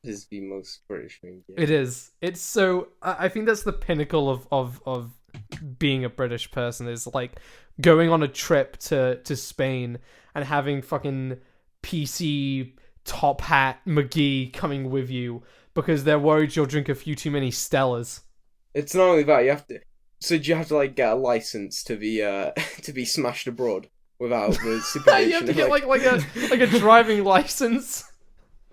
This is the most British thing. Yeah. It is. It's so... I think that's the pinnacle of being a British person, is like going on a trip to Spain and having fucking PC top hat McGee coming with you because they're worried you'll drink a few too many Stellas. It's not only that, you have to... So do you have to, like, get a license to be smashed abroad? without the You supervision. have to get like a driving license.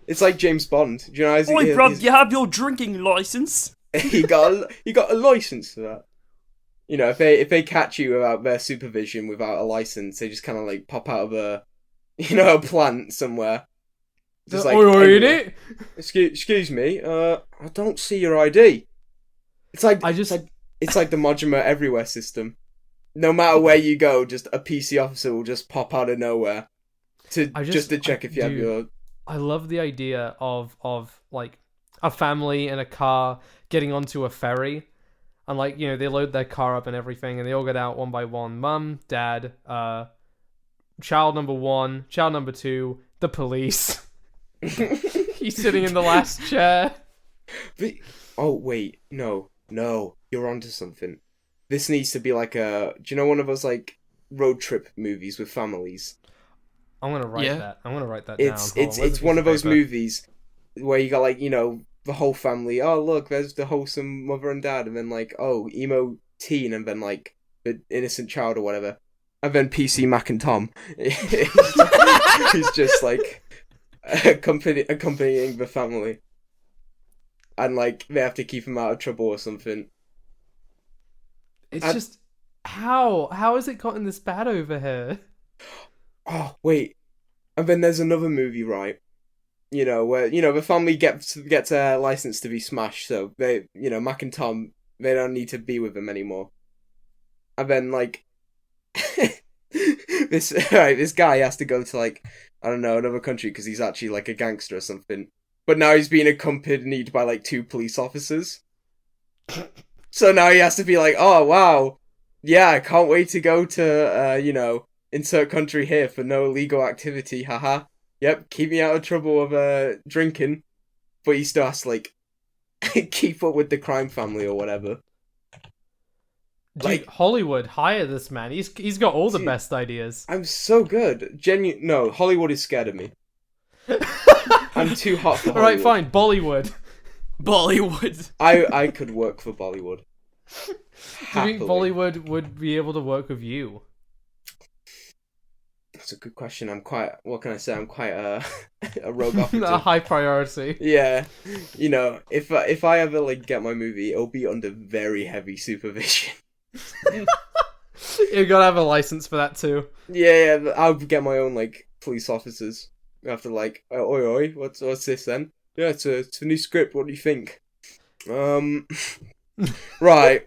It's like James Bond. Do you know? Oi, bruv, you have your drinking license? He got a license for that. You know, if they catch you without their supervision, without a license, they just kind of like pop out of a plant somewhere. Just like, oi, idiot! Excuse me, I don't see your ID. It's like it's like the Modular Everywhere system. No matter where you go, just a PC officer will just pop out of nowhere to check if you have your. I love the idea of like a family in a car getting onto a ferry, and like they load their car up and everything, and they all get out one by one. Mum, dad, child number 1, child number 2, the police. He's sitting in the last chair. Oh wait, no, you're onto something. This needs to be like do you know one of those like road trip movies with families? I'm gonna write that. I'm gonna write that down. It's one of those movies where you got like the whole family. Oh look, there's the wholesome mother and dad, and then like emo teen, and then like the innocent child or whatever, and then PC Mac and Tom. He's just like accompanying the family, and like they have to keep him out of trouble or something. It's just how has it gotten this bad over here? Oh wait, and then there's another movie, right? Where the family gets a license to be smashed, so they Mac and Tom, they don't need to be with him anymore. And then like this guy has to go to like I don't know another country because he's actually like a gangster or something. But now he's being accompanied by like 2 police officers. So now he has to be like, oh wow, yeah, I can't wait to go to insert country here for no illegal activity, haha. Yep, keep me out of trouble of drinking. But he still has to like keep up with the crime family or whatever. Dude, Like Hollywood, hire this man. He's got all the best ideas. I'm so good. No, Hollywood is scared of me. I'm too hot for Hollywood. Alright, fine, Bollywood. Bollywood. I could work for Bollywood. Do you think Bollywood would be able to work with you? That's a good question. I'm quite a rogue operative. A high priority. Yeah. If I ever like get my movie, it'll be under very heavy supervision. You gotta have a license for that too. Yeah, I'll get my own like police officers. You have to like, oi, what's this then? Yeah, it's a new script. What do you think? Right,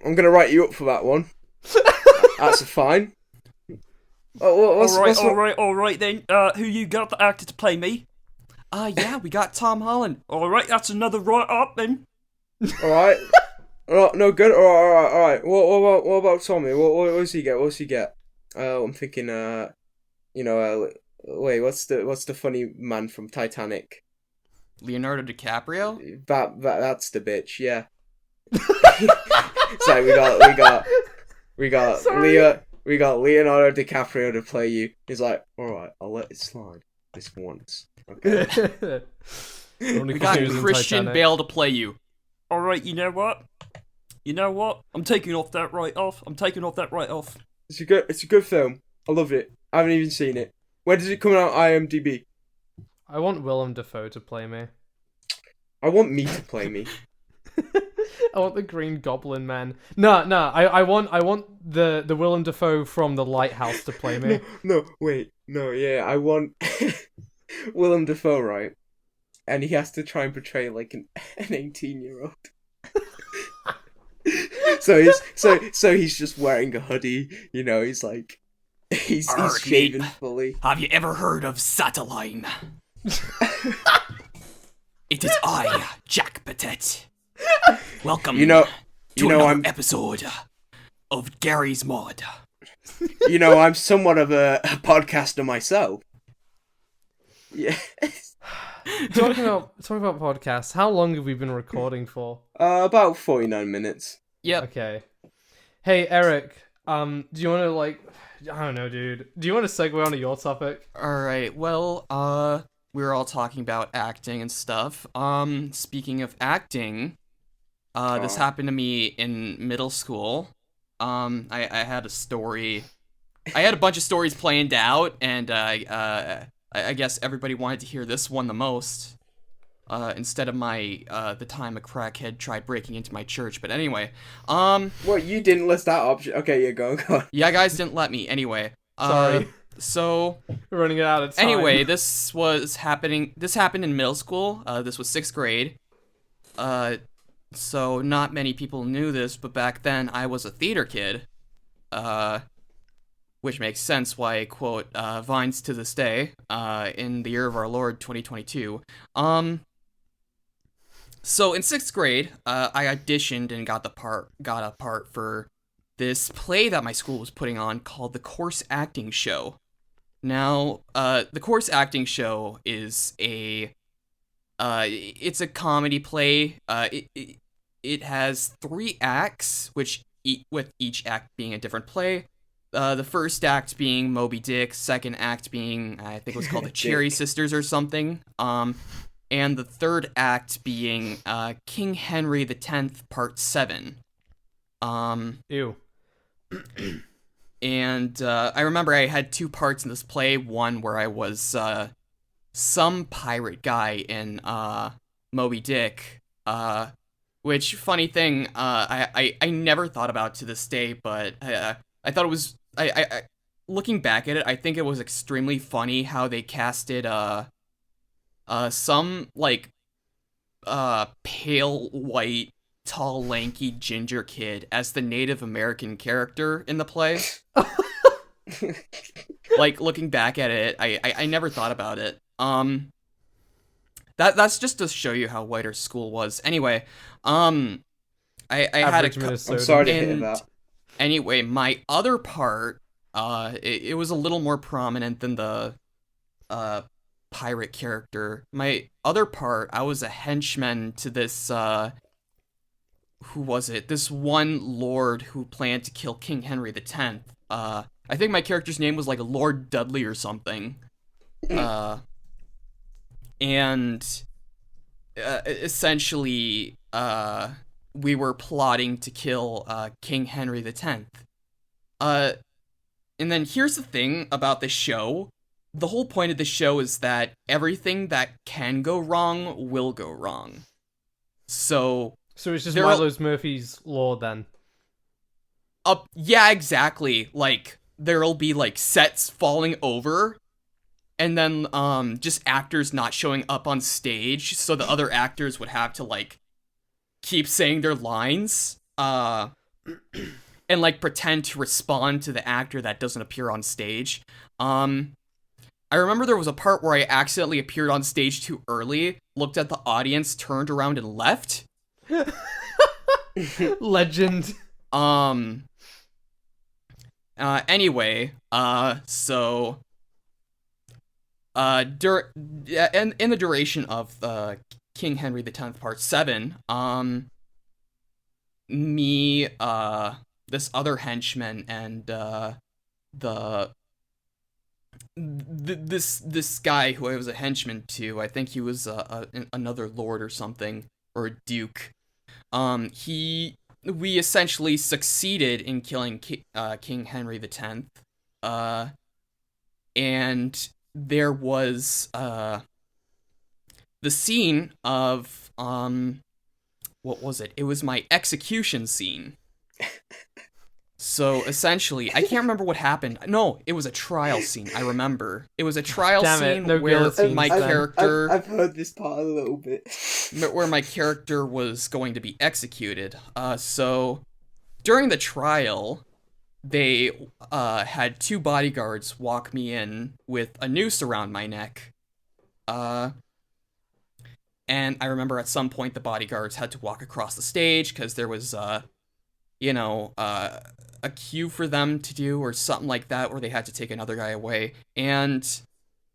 I'm gonna write you up for that one. That's fine. All right then. Who you got the actor to play me? Yeah, we got Tom Holland. All right, that's another right up then. All right. No good. All right. What about Tommy? What does he get? What does he get? I'm thinking. Wait. What's the funny man from Titanic? Leonardo DiCaprio? That's the bitch. Yeah. So we got Leonardo DiCaprio to play you. He's like, all right, I'll let it slide this once. Okay. We got Christian Bale to play you. All right, you know what? I'm taking off that right off. It's a good film. I love it. I haven't even seen it. When does it come out on IMDb? I want Willem Dafoe to play me. I want me to play me. I want the Green Goblin man. No. I want the Willem Dafoe from The Lighthouse to play me. Yeah. I want Willem Dafoe, right? And he has to try and portray like an 18-year-old. So he's just wearing a hoodie. He's like he's shaven fully. Have you ever heard of Sataline? It is I, Jack Patet. Welcome to another episode of Gary's Mod. I'm somewhat of a podcaster myself. Yeah. Talking about podcasts, how long have we been recording for? About 49 minutes. Yep. Okay. Hey, Eric, do you want to, I don't know, dude. Do you want to segue onto your topic? Alright, well, we were all talking about acting and stuff. Speaking of acting, this happened to me in middle school. I had a story I had a bunch of stories planned out, and I guess everybody wanted to hear this one the most. Instead of the time a crackhead tried breaking into my church. But anyway, What, you didn't list that option? Okay, yeah, go on. yeah, guys didn't let me. Anyway, Sorry. So We're running out of time. anyway, this happened in middle school. This was 6th grade. So not many people knew this, but back then I was a theater kid. Which makes sense why I quote Vines to this day, in the year of our Lord 2022. So in 6th grade, I auditioned and got a part for this play that my school was putting on called the Course Acting Show. Now, the Course Acting Show is it's a comedy play. It has 3 acts, with each act being a different play. The first act being Moby Dick, second act being, I think it was called the Cherry Sisters or something. And the third act being King Henry X, Part 7. Ew. And I remember I had 2 parts in this play. One where I was some pirate guy in Moby Dick. Which, funny thing, I never thought about to this day, but I thought it was... I looking back at it, I think it was extremely funny how they casted some like pale white, tall, lanky ginger kid as the Native American character in the play. Like, looking back at it, I never thought about it. That's just to show you how white our school was. Anyway, I had I'm sorry to hear that. Anyway, my other part, it was a little more prominent than the pirate character. My other part, I was a henchman to this, who was it? This one lord who planned to kill King Henry X. I think my character's name was like Lord Dudley or something. And essentially, we were plotting to kill King Henry X. And then here's the thing about the show. The whole point of the show is that everything that can go wrong will go wrong. So it's just Milo's Murphy's Law then. Yeah, exactly. Like, there'll be like sets falling over, and then just actors not showing up on stage, so the other actors would have to like keep saying their lines, and like pretend to respond to the actor that doesn't appear on stage. I remember there was a part where I accidentally appeared on stage too early, looked at the audience, turned around and left. Legend. Anyway, so in the duration of King Henry X Part 7, me, this other henchman, and this guy who I was a henchman to, I think he was another lord or something, or a duke. We essentially succeeded in killing King Henry X. And there was the scene of what was it? It was my execution scene. So essentially, I can't remember what happened. No, it was a trial scene. I remember it was a trial scene where my character. I've heard this part a little bit. Where my character was going to be executed. So during the trial, they had 2 bodyguards walk me in with a noose around my neck. And I remember at some point the bodyguards had to walk across the stage because there was a cue for them to do or something like that, where they had to take another guy away. And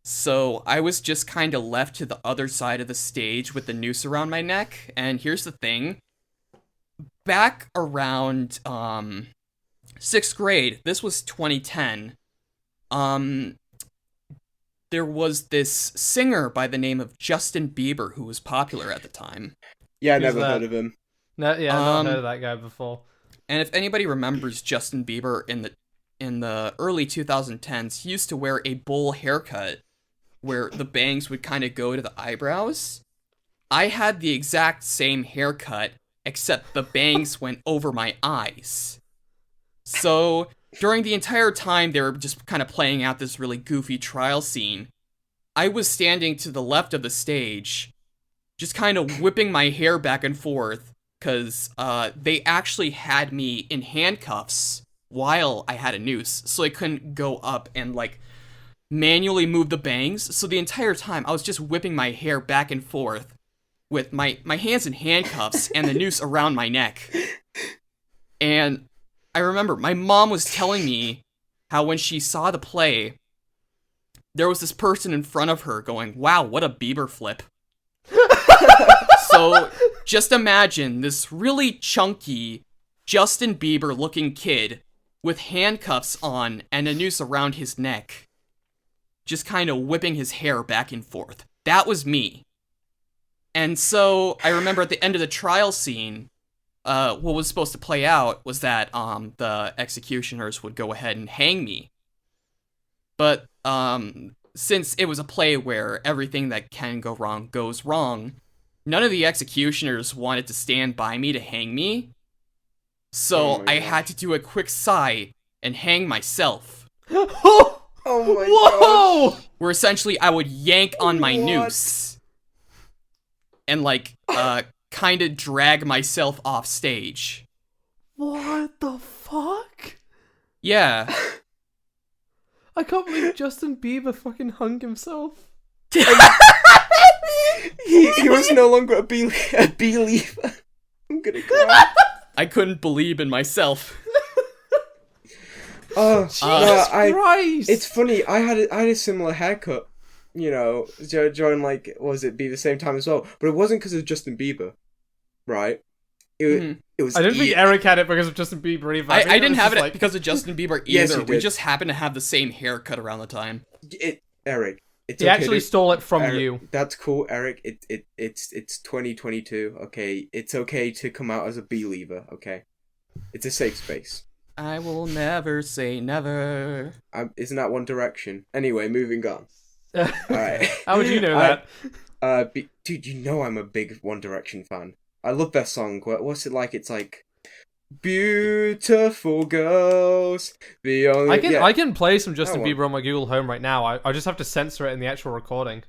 so I was just kind of left to the other side of the stage with the noose around my neck. And here's the thing. Back around 6th grade, this was 2010, there was this singer by the name of Justin Bieber who was popular at the time. Yeah, I never heard of him. No, yeah, I've not heard of that guy before. And if anybody remembers Justin Bieber in in the early 2010s, he used to wear a bowl haircut where the bangs would kind of go to the eyebrows. I had the exact same haircut, except the bangs went over my eyes. So, during the entire time they were just kind of playing out this really goofy trial scene, I was standing to the left of the stage, just kind of whipping my hair back and forth, because they actually had me in handcuffs while I had a noose, so I couldn't go up and, like, manually move the bangs. So the entire time, I was just whipping my hair back and forth with my hands in handcuffs and the noose around my neck. And I remember my mom was telling me how when she saw the play, there was this person in front of her going, "Wow, what a Bieber flip." So just imagine this really chunky Justin Bieber looking kid with handcuffs on and a noose around his neck, just kind of whipping his hair back and forth. That was me. And so I remember at the end of the trial scene, what was supposed to play out was that the executioners would go ahead and hang me. But since it was a play where everything that can go wrong goes wrong, none of the executioners wanted to stand by me to hang me. So I had to do a quick sigh and hang myself. Oh my Whoa! gosh. Where essentially I would yank on my noose and like kind of drag myself off stage. What the fuck? Yeah. I can't believe Justin Bieber fucking hung himself. He was no longer a believer. I'm gonna cry. I couldn't believe in myself. Oh, Jesus Christ! It's funny. I had a similar haircut, you know, during like was it be the same time as well? But it wasn't because of Justin Bieber, right? It was. I don't think Eric had it because of Justin Bieber either. I think didn't have it like... because of Justin Bieber either. Yes, you We did. just happened to have the same haircut around the time. Eric. It's He okay actually to- stole it from Eric, you. That's cool, Eric. It's 2022. Okay, it's okay to come out as a believer. Okay, it's a safe space. I will never say never. Isn't that One Direction? Anyway, moving on. All right. How would you know that? Dude, you know I'm a big One Direction fan. I love their song. What's it like? It's like beautiful girls. The only I can play some Justin That one. Bieber on my Google Home right now. I just have to censor it in the actual recording.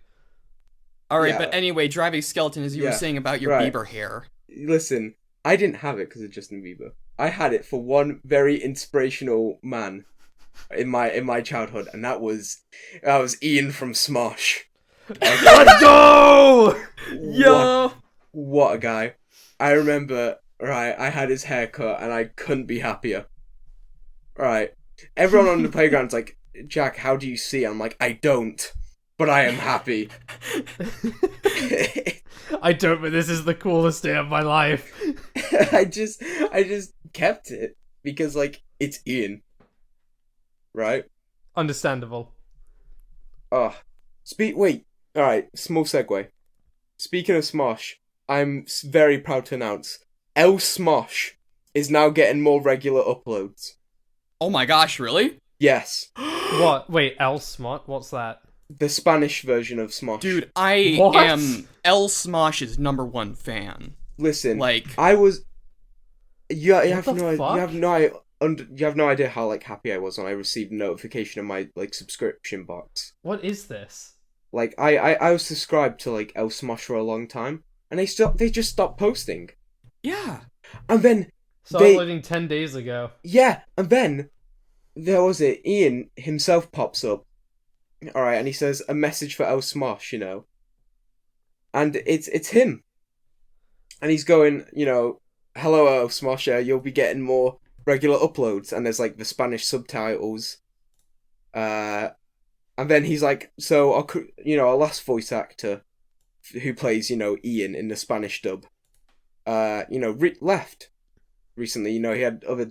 Alright, Yeah. but anyway, DrivingSkeleton, as you were Yeah, saying about your right. Bieber hair. Listen, I didn't have it because of Justin Bieber. I had it for one very inspirational man in my childhood, and that was Ian from Smosh. Let's go! Yo! What a guy. I remember, right, I had his haircut and I couldn't be happier. Right. Everyone on the playground's like, "Jack, how do you see?" I'm like, "I don't, but I am happy." I don't, but this is the coolest day of my life. I just kept it because like it's Ian. Right? Understandable. Oh. Wait. Alright, small segue. Speaking of Smosh, I'm very proud to announce El Smosh is now getting more regular uploads. Oh my gosh, really? Yes. What? Wait, El Smot? What's that? The Spanish version of Smosh. Dude, I What? am El Smosh's #1 fan. Listen, Like, I was. You have the no, fuck? you have no idea how like happy I was when I received a notification in my like subscription box. What is this? Like I was subscribed to like El Smosh for a long time, and they just stopped posting, yeah. and then So They- uploading 10 days ago. yeah, and then there was it. Ian himself pops up, all right, and he says a message for El Smosh, you know, and it's him, and he's going, you know, "Hello, El Smosh, you'll be getting more regular uploads," and there's like the Spanish subtitles, and then he's like, "So our last voice actor, who plays Ian in the Spanish dub, left recently. He had other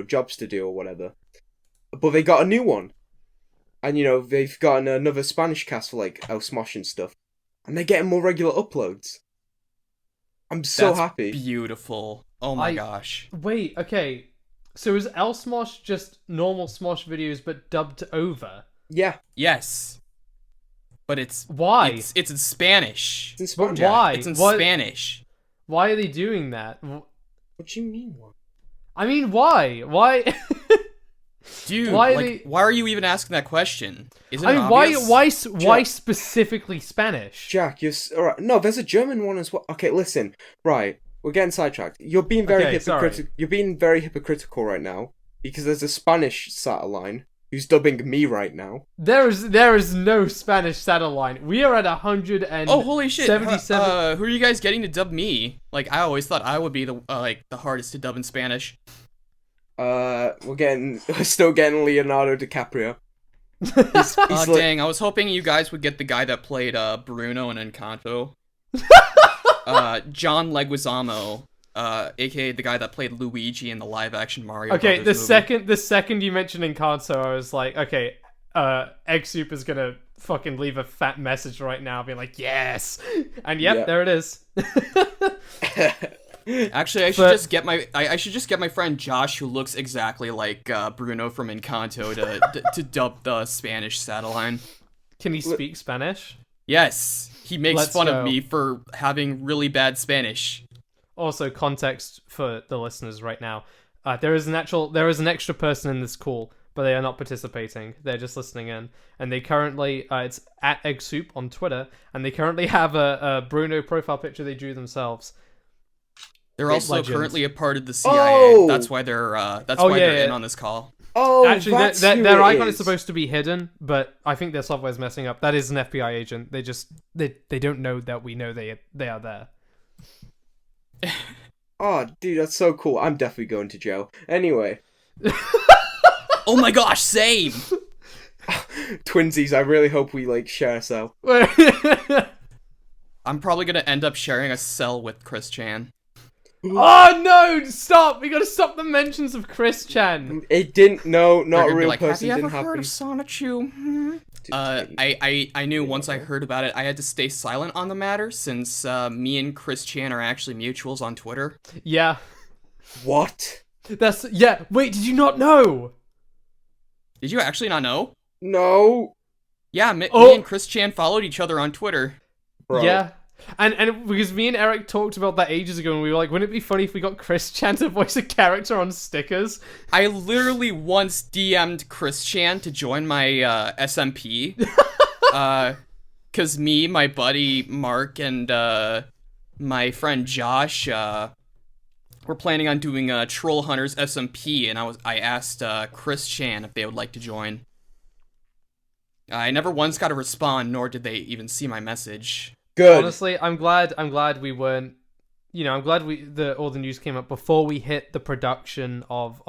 jobs to do or whatever, but they got a new one, and they've gotten another Spanish cast for like El Smosh and stuff, and they're getting more regular uploads. I'm so That's happy. Beautiful. Oh my I- gosh. Wait, okay. So is L Smosh just normal Smosh videos but dubbed over? Yeah. Yes. But it's Why? It's in Spanish. It's in Spanish. But why? It's in What- Spanish. Why are they doing that? What do you mean? What? I mean, why? Why? Dude, Why are like, they- why are you even asking that question? Isn't I it mean, obvious? why specifically Spanish? Jack, alright. No, there's a German one as well. Okay, listen. Right, we're getting sidetracked. You're being very Okay, sorry. hypocritical. You're being very hypocritical right now because there's a Spanish satellite who's dubbing me right now. There is no Spanish satellite. We are at 100 and Oh, holy shit. 77. Who are you guys getting to dub me? Like, I always thought I would be the hardest to dub in Spanish. We're still getting Leonardo DiCaprio. He's Oh, like- dang, I was hoping you guys would get the guy that played Bruno in Encanto. John Leguizamo, aka the guy that played Luigi in the live-action Mario Okay, Brothers the second you mentioned Encanto, I was like, okay, Egg Soup is gonna fucking leave a fat message right now, being like, yes, and yep, Yeah. there it is. Actually, I should But- just get my friend Josh, who looks exactly like Bruno from Encanto, to dub the Spanish satellite. Can he speak Spanish? Yes, he makes Let's fun go. of me for having really bad Spanish. Also, context for the listeners right now: there is an extra person in this call, but they are not participating. They're just listening in, and they currently it's at Egg Soup on Twitter, and they currently have a Bruno profile picture they drew themselves. They're also Legend. currently a part of the CIA. Oh! That's why they're Oh, they're yeah, in yeah. on this call. Oh, Actually, that's their who their it icon is is. supposed to be hidden, but I think their software's messing up. That is an FBI agent. They don't know that we know they are there. Oh, dude, that's so cool. I'm definitely going to jail. Anyway, Oh my gosh, same! twinsies. I really hope we share a cell. I'm probably gonna end up sharing a cell with Chris Chan. Oh no! Stop! We gotta stop the mentions of Chris Chan. It didn't. No, not They're a gonna be real like, person. have you Didn't ever heard happen. of Sonichu? Hmm? Dude, I knew once I heard about it, I had to stay silent on the matter since me and Chris Chan are actually mutuals on Twitter. Yeah, What? yeah. Wait, did you not know? Did you actually not know? No, Yeah, me Oh. and Chris Chan followed each other on Twitter. bro. Yeah. And because me and Eric talked about that ages ago, and we were like, wouldn't it be funny if we got Chris Chan to voice a character on stickers? I literally once DM'd Chris Chan to join my SMP. Cause me, my buddy Mark, and my friend Josh were planning on doing Troll Hunters SMP, and I asked Chris Chan if they would like to join. I never once got a respond, nor did they even see my message. Good. Honestly, I'm glad we weren't. I'm glad all the news came up before we hit the production of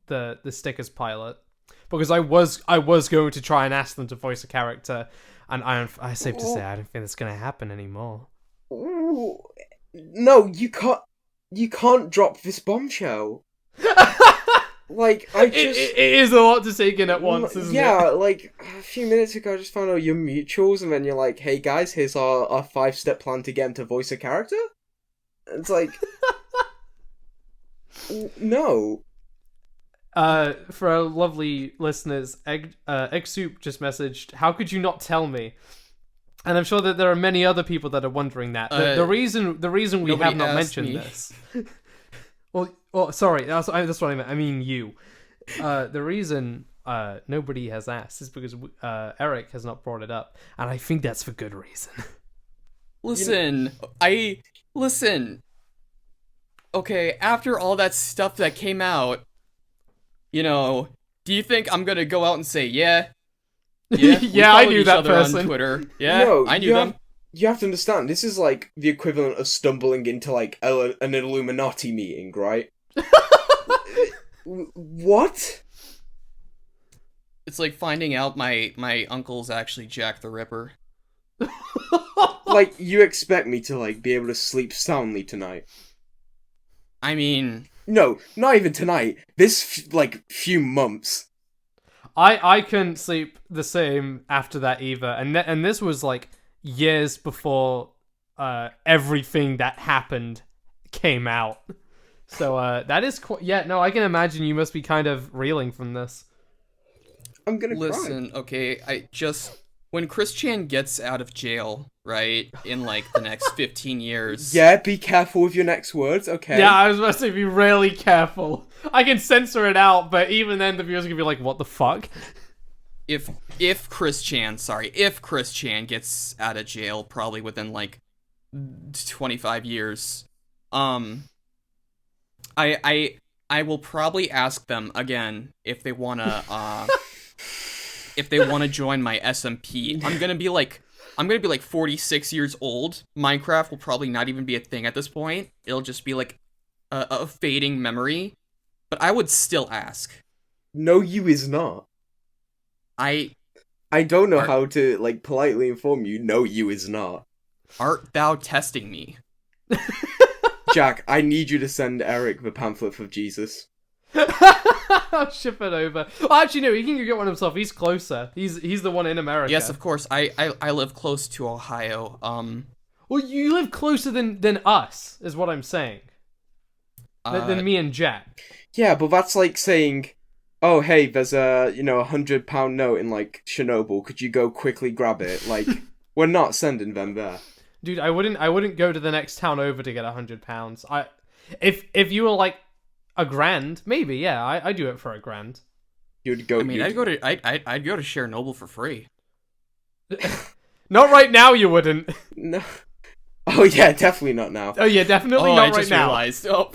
the stickers pilot, because I was going to try and ask them to voice a character, and I safe to say I don't think that's gonna happen anymore. Ooh. No, you can't. You can't drop this bombshell. I just. It is a lot to take in at once, isn't yeah, it? a few minutes ago, I just found out you're mutuals, and then you're like, "Hey guys, here's our 5-step plan to get him to voice a character." It's like, no. For our lovely listeners, Egg Soup just messaged, "How could you not tell me?" And I'm sure that there are many other people that are wondering that. The reason we nobody have not asked mentioned me. this. Well, sorry, that's what I meant. I mean you. The reason nobody has asked is because Eric has not brought it up, and I think that's for good reason. Listen. Okay, after all that stuff that came out, do you think I'm gonna go out and say, yeah? Yeah, we Yeah, I followed knew each that other on person. Twitter. Yeah, No, I knew you them. You have to understand, this is like the equivalent of stumbling into an Illuminati meeting, right? What? It's like finding out my uncle's actually Jack the Ripper. You expect me to be able to sleep soundly tonight? I mean, No, not even tonight. This few months. I couldn't sleep the same after that either, and this was years before everything that happened came out. So that is yeah. No, I can imagine you must be kind of reeling from this. I'm gonna Listen, okay, when Chris Chan gets out of jail, right, in like the next 15 years. Yeah, be careful with your next words, okay? Yeah, I was about to say, be really careful. I can censor it out, but even then, the viewers are gonna be like, "What the fuck?" If Chris Chan gets out of jail, probably within like 25 years, I will probably ask them again if they wanna join my SMP. I'm gonna be like 46 years old. Minecraft will probably not even be a thing at this point. It'll just be like a fading memory. But I would still ask. No, you is not. I don't know how to like politely inform you. No, you is not. Art thou testing me? Jack, I need you to send Eric the pamphlet of Jesus. I'll ship it over. Well, actually, no, he can go get one himself. He's closer. He's the one in America. Yes, of course. I live close to Ohio. Well, you live closer than us, is what I'm saying. Than me and Jack. Yeah, but that's like saying, oh, hey, there's a, £100 note in, like, Chernobyl. Could you go quickly grab it? Like, we're not sending them there. Dude, I wouldn't go to the next town over to get £100. If you were, like, $1,000, maybe, yeah, I'd do it for $1,000. You'd go... I'd go to Chernobyl for free. Not right now, you wouldn't. No. Oh, yeah, definitely not now. Oh, yeah, definitely not right now. Realized. Oh.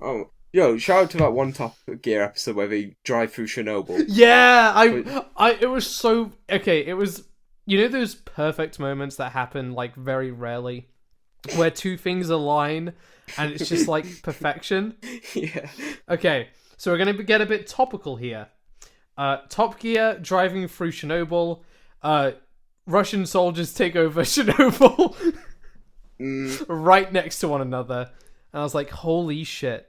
Oh, yo, shout out to that one Top Gear episode where they drive through Chernobyl. Yeah, it was so... Okay, it was... You know those perfect moments that happen, like, very rarely? Where two things align, and it's just, like, perfection? Yeah. Okay, so we're going to get a bit topical here. Top Gear driving through Chernobyl. Russian soldiers take over Chernobyl. Right next to one another. And I was like, holy shit.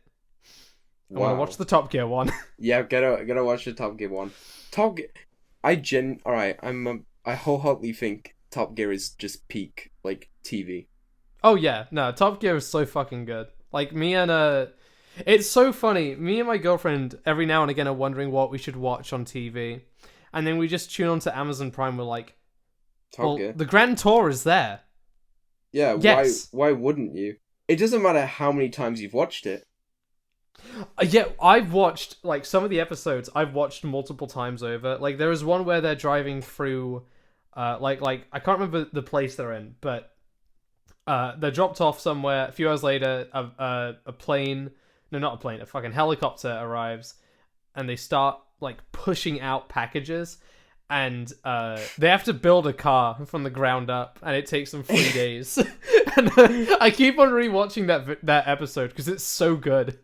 I want to watch the Top Gear one. Yeah, gotta watch the Top Gear one. Top Gear... Alright, I wholeheartedly think Top Gear is just peak, like, TV. Oh yeah, no, Top Gear is so fucking good. Like, me and, it's so funny. Me and my girlfriend, every now and again, are wondering what we should watch on TV. And then we just tune on to Amazon Prime, we're like, Top Gear. The Grand Tour is there. Yeah, yes. Why wouldn't you? It doesn't matter how many times you've watched it. Yeah, I've watched, like, some of the episodes I've watched multiple times over. Like, there is one where they're driving through, like I can't remember the place they're in, but they're dropped off somewhere. A few hours later, a plane, no, not a plane, a fucking helicopter arrives, and they start, like, pushing out packages, and they have to build a car from the ground up, and it takes them 3 days. And I keep on rewatching that episode because it's so good.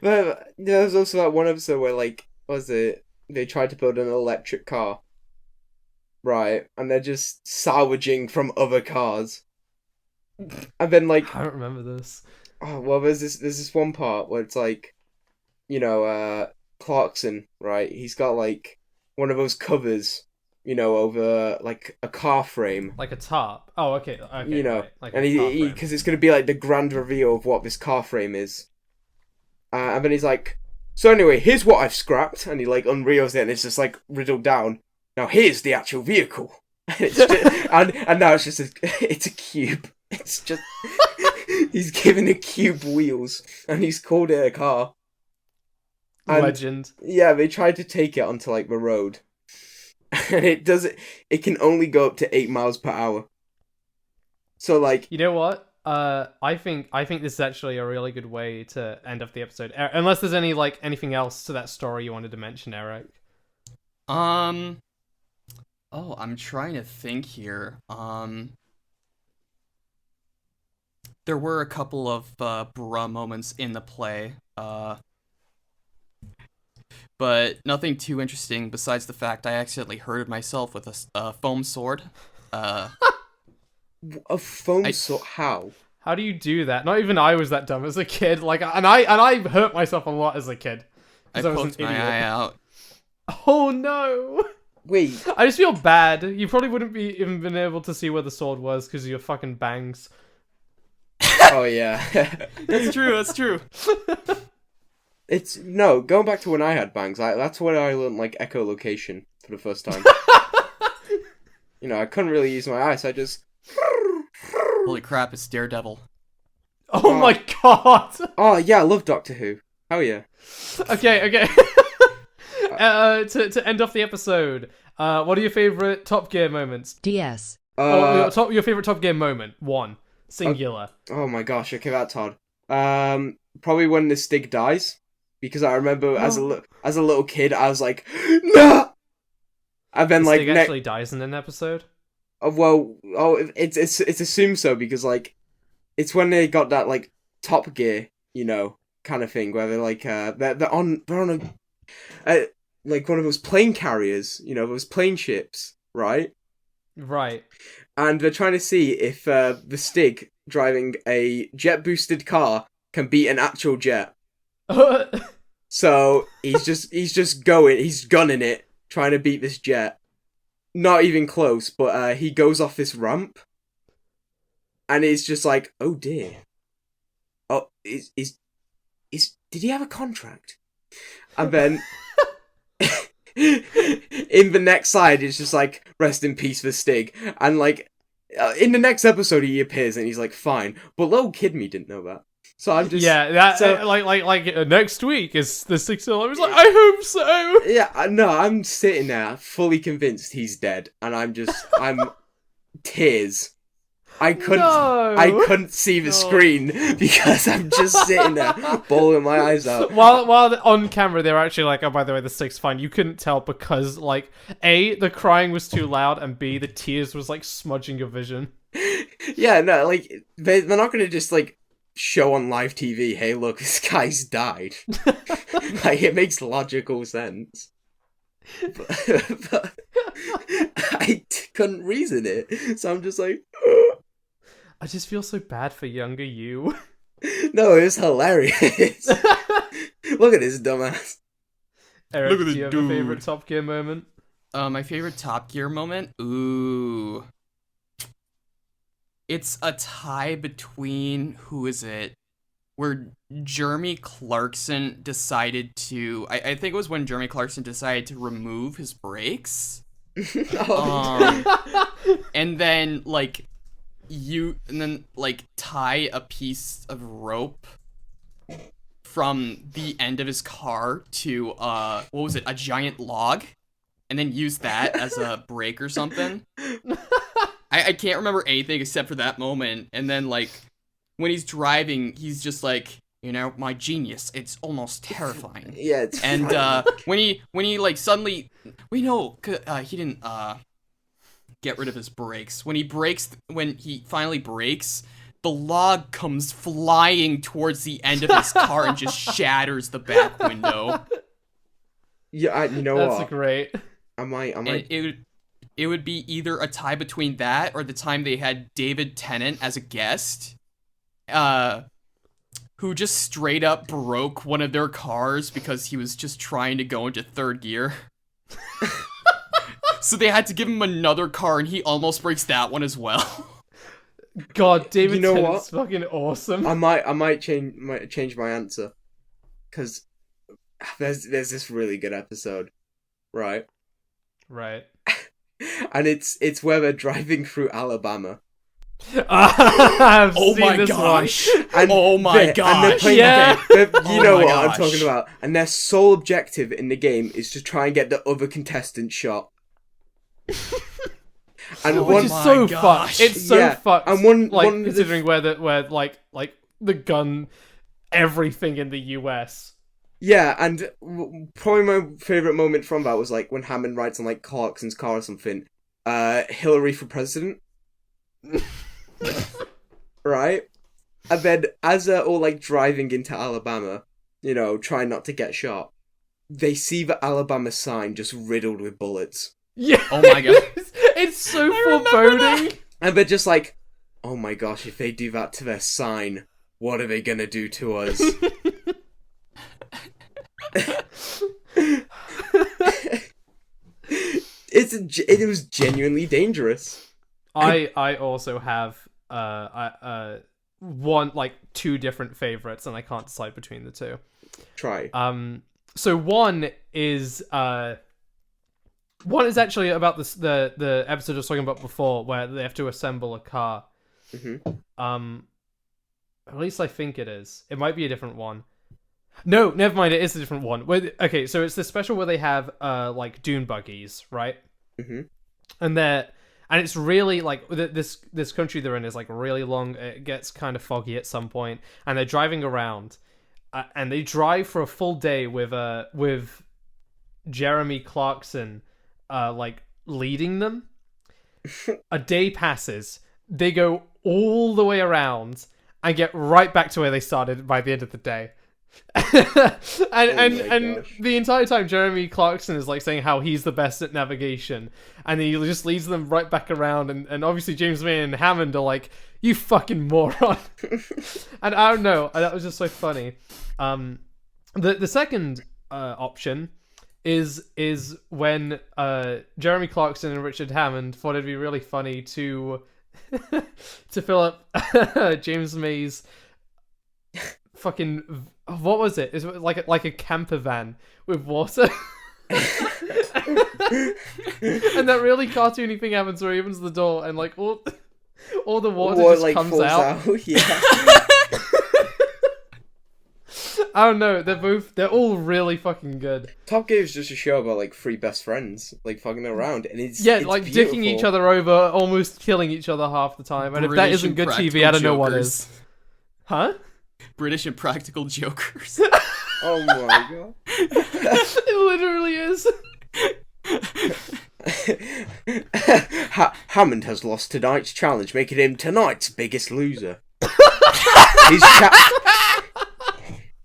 There's also that one episode where, like, they tried to build an electric car, right? And they're just salvaging from other cars, and then, like, I don't remember this. Oh well, there's this one part where it's like, Clarkson, right? He's got, like, one of those covers, over, like, a car frame. Like a tarp. Oh, okay. Right. Like and he because it's going to be, like, the grand reveal of what this car frame is. And then he's like, so anyway, here's what I've scrapped. And he, like, unreels it, and it's just, like, riddled down. Now here's the actual vehicle. And it's just, and now it's just it's a cube. It's just... He's given a cube wheels, and he's called it a car. And, legend. Yeah, they tried to take it onto, like, the road. And it can only go up to 8 miles per hour. So, like... You know what? I think this is actually a really good way to end off the episode. Unless there's anything else to that story you wanted to mention, Eric. Oh, I'm trying to think here. There were a couple of bruh moments in the play. But nothing too interesting besides the fact I accidentally hurted myself with a foam sword. A foam sword? How? How do you do that? Not even I was that dumb as a kid. Like, and I hurt myself a lot as a kid. I poked my eye out. Oh no! Wait. I just feel bad. You probably wouldn't be even been able to see where the sword was because of your fucking bangs. Oh yeah. That's true. That's true. It's going back to when I had bangs. That's when I learned like echolocation for the first time. I couldn't really use my eyes. So I just. Holy crap! It's Daredevil. Oh my god! Oh yeah, I love Doctor Who. Hell yeah. Okay. To end off the episode, what are your favorite Top Gear moments? DS. Your favorite Top Gear moment. One. Singular. Oh my gosh, okay, that's hard. Probably when the Stig dies. Because I remember as a little kid, I was like, no! And then Stig actually dies in an episode? It's assumed so because like it's when they got that like Top Gear, kind of thing where they're like they're on a like one of those plane carriers, those plane ships, right? Right. And they're trying to see if the Stig driving a jet boosted car can beat an actual jet. So he's gunning it, trying to beat this jet. Not even close, but he goes off this ramp, and it's just like, oh dear. Oh, did he have a contract? And then in the next slide, it's just like, rest in peace for Stig, and like in the next episode, he appears and he's like, fine, but little kid me didn't know that. So I'm just next week is the 6th. I was like, I hope so. Yeah, no, I'm sitting there fully convinced he's dead, and I'm tears. I couldn't see the screen because I'm just sitting there bawling my eyes out. While on camera they were actually like, oh, by the way, the 6's fine. You couldn't tell because like A, the crying was too loud, and B, the tears was like smudging your vision. Yeah, no, like they're not gonna just like show on live TV, hey look, this guy's died. Like it makes logical sense. But I couldn't reason it, so I'm just like, I just feel so bad for younger you. No, it's hilarious. Look at this dumbass. Eric, Look at do this you have dude. a favorite Top Gear moment? My favorite Top Gear moment? Ooh. It's a tie between, who is it? Where Jeremy Clarkson decided to... I think it was when Jeremy Clarkson decided to remove his brakes. And then, tie a piece of rope from the end of his car to, a giant log? And then use that as a brake or something? I can't remember anything except for that moment. And then, when he's driving, he's just like, my genius. It's almost terrifying. Yeah, it's and when he suddenly, he didn't get rid of his brakes. When he finally brakes, the log comes flying towards the end of his car and just shatters the back window. Yeah, That's great. I might. It would be either a tie between that or the time they had David Tennant as a guest, who just straight up broke one of their cars because he was just trying to go into third gear. So they had to give him another car, and he almost breaks that one as well. God, David Tennant's fucking awesome. I might change my answer, because there's this really good episode, right? Right. And it's where they're driving through Alabama. I've Oh seen my this gosh! And Oh my and gosh! they're playing Yeah. you Oh know my what I'm gosh. talking about. And their sole objective in the game is to try and get the other contestant shot. And Which is so gosh. fucked. It's so fucked. And one considering where the gun, everything in the US. Yeah, and probably my favourite moment from that was when Hammond writes on Clarkson's car or something, Hillary for president. Right? And then as they're all driving into Alabama, trying not to get shot, they see the Alabama sign just riddled with bullets. Yeah. Oh my god. It's so foreboding. And they're just like, oh my gosh, if they do that to their sign, what are they gonna do to us? It was genuinely dangerous. I also have two different favorites, and I can't decide between the two. Try. So one is actually about the episode I was talking about before, where they have to assemble a car. Mm-hmm. At least I think it is. It might be a different one. No, never mind. It is a different one. Okay, so it's the special where they have like dune buggies, right? Mm-hmm. And it's really like this country they're in is like really long. It gets kind of foggy at some point, and they're driving around, and they drive for a full day with Jeremy Clarkson, like leading them. A day passes. They go all the way around and get right back to where they started by the end of the day. and the entire time Jeremy Clarkson is like saying how he's the best at navigation, and he just leads them right back around, and obviously James May and Hammond are like, you fucking moron. And I don't know, that was just so funny. The second option is when Jeremy Clarkson and Richard Hammond thought it'd be really funny to fill up James May's fucking, what was it? Is it like a camper van with water? And that really cartoony thing happens where he opens the door and like all the water just like comes out. Yeah. I don't know. They're all really fucking good. Top Gear is just a show about like three best friends like fucking around, and it's like beautiful. dicking each other over, almost killing each other half the time. And if that isn't good TV, I don't know what is. Huh? British and practical jokers. Oh my god. It literally is. Hammond has lost tonight's challenge, making him tonight's biggest loser.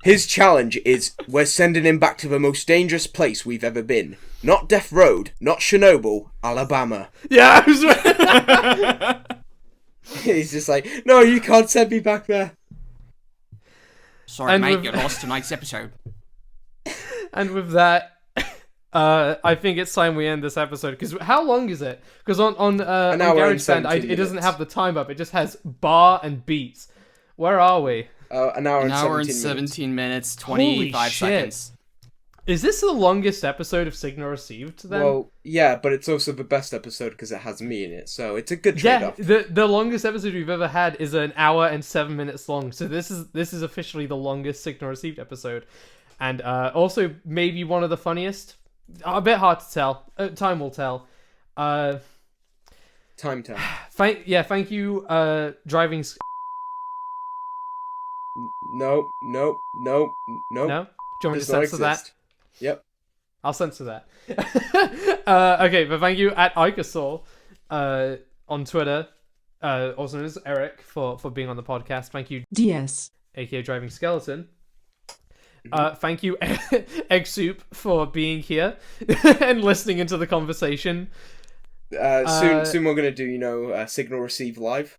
His challenge is, we're sending him back to the most dangerous place we've ever been. Not Death Road, not Chernobyl, Alabama. Yeah, I was right. He's just like, no, you can't send me back there. Sorry, mate, you lost tonight's episode. And with that, I think it's time we end this episode. Because how long is it? Because on GarageBand, it doesn't have the time up. It just has bar and beats. Where are we? An hour and 17 minutes, 25 seconds. Is this the longest episode of Signal Received, then? Well, yeah, but it's also the best episode because it has me in it, so it's a good trade-off. Yeah, the longest episode we've ever had is an hour and 7 minutes long, so this is officially the longest Signal Received episode. And also maybe one of the funniest. A bit hard to tell. Time will tell. Time tell. Thank you, Driving... Nope. No? Do you want me to censor that? Yep. I'll censor that. Okay, but thank you at Icosore on Twitter, also known as Eric, for being on the podcast. Thank you, DS, aka DrivingSkeleton. Thank you, Egg Soup, for being here and listening into the conversation. Soon we're gonna do Signal Receive live.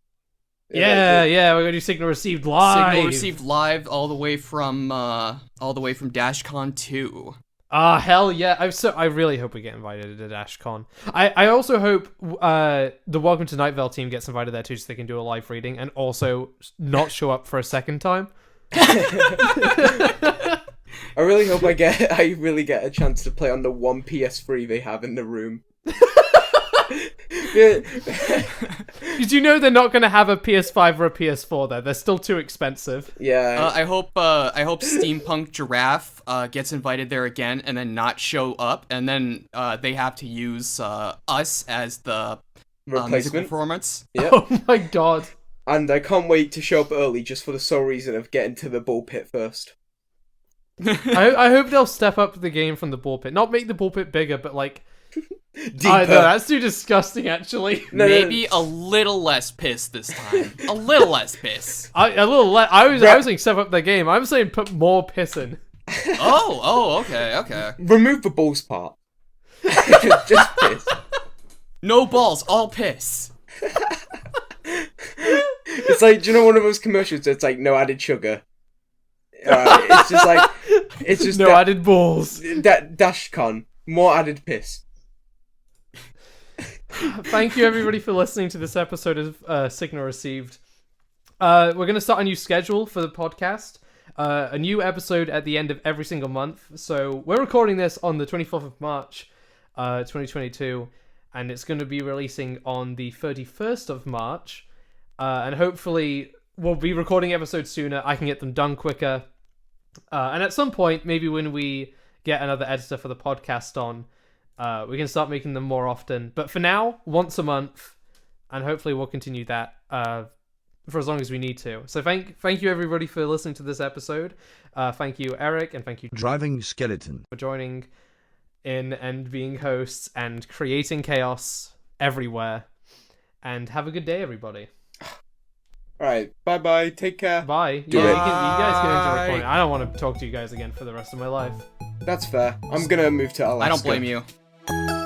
Yeah, we're gonna do Signal Received live. Signal Received live all the way from DashCon 2. Hell yeah! I really hope we get invited to DashCon. I also hope the Welcome to Night Vale team gets invited there too, so they can do a live reading and also not show up for a second time. I really hope I really get a chance to play on the one PS3 they have in the room. Because they're not going to have a PS5 or a PS4 there. They're still too expensive. Yeah. I hope Steampunk Giraffe gets invited there again and then not show up, and then they have to use us as the musical performance. Yep. Oh my god. And I can't wait to show up early just for the sole reason of getting to the ball pit first. I hope they'll step up the game from the ball pit. Not make the ball pit bigger, but like... Deeper. No, that's too disgusting, actually. Maybe a little less piss this time. A little less piss. I was saying step up the game. I'm saying put more piss in. Okay. Remove the balls part. Just piss. No balls, all piss. It's like, do you know one of those commercials that's like, no added sugar? It's just like... It's just... No added balls. DashCon. More added piss. Thank you, everybody, for listening to this episode of Signal Received. We're going to start a new schedule for the podcast. A new episode at the end of every single month. So we're recording this on the 24th of March, 2022, and it's going to be releasing on the 31st of March. And hopefully we'll be recording episodes sooner. I can get them done quicker. And at some point, maybe when we get another editor for the podcast on, we can start making them more often. But for now, once a month, and hopefully we'll continue that for as long as we need to. So thank you everybody for listening to this episode. Thank you, Eric, and thank you, DrivingSkeleton, for joining in and being hosts and creating chaos everywhere. And have a good day, everybody. Alright, bye-bye, take care. Bye. You Do it. guys can enter recording. I don't want to talk to you guys again for the rest of my life. That's fair. I'm gonna move to Alaska. I don't blame you.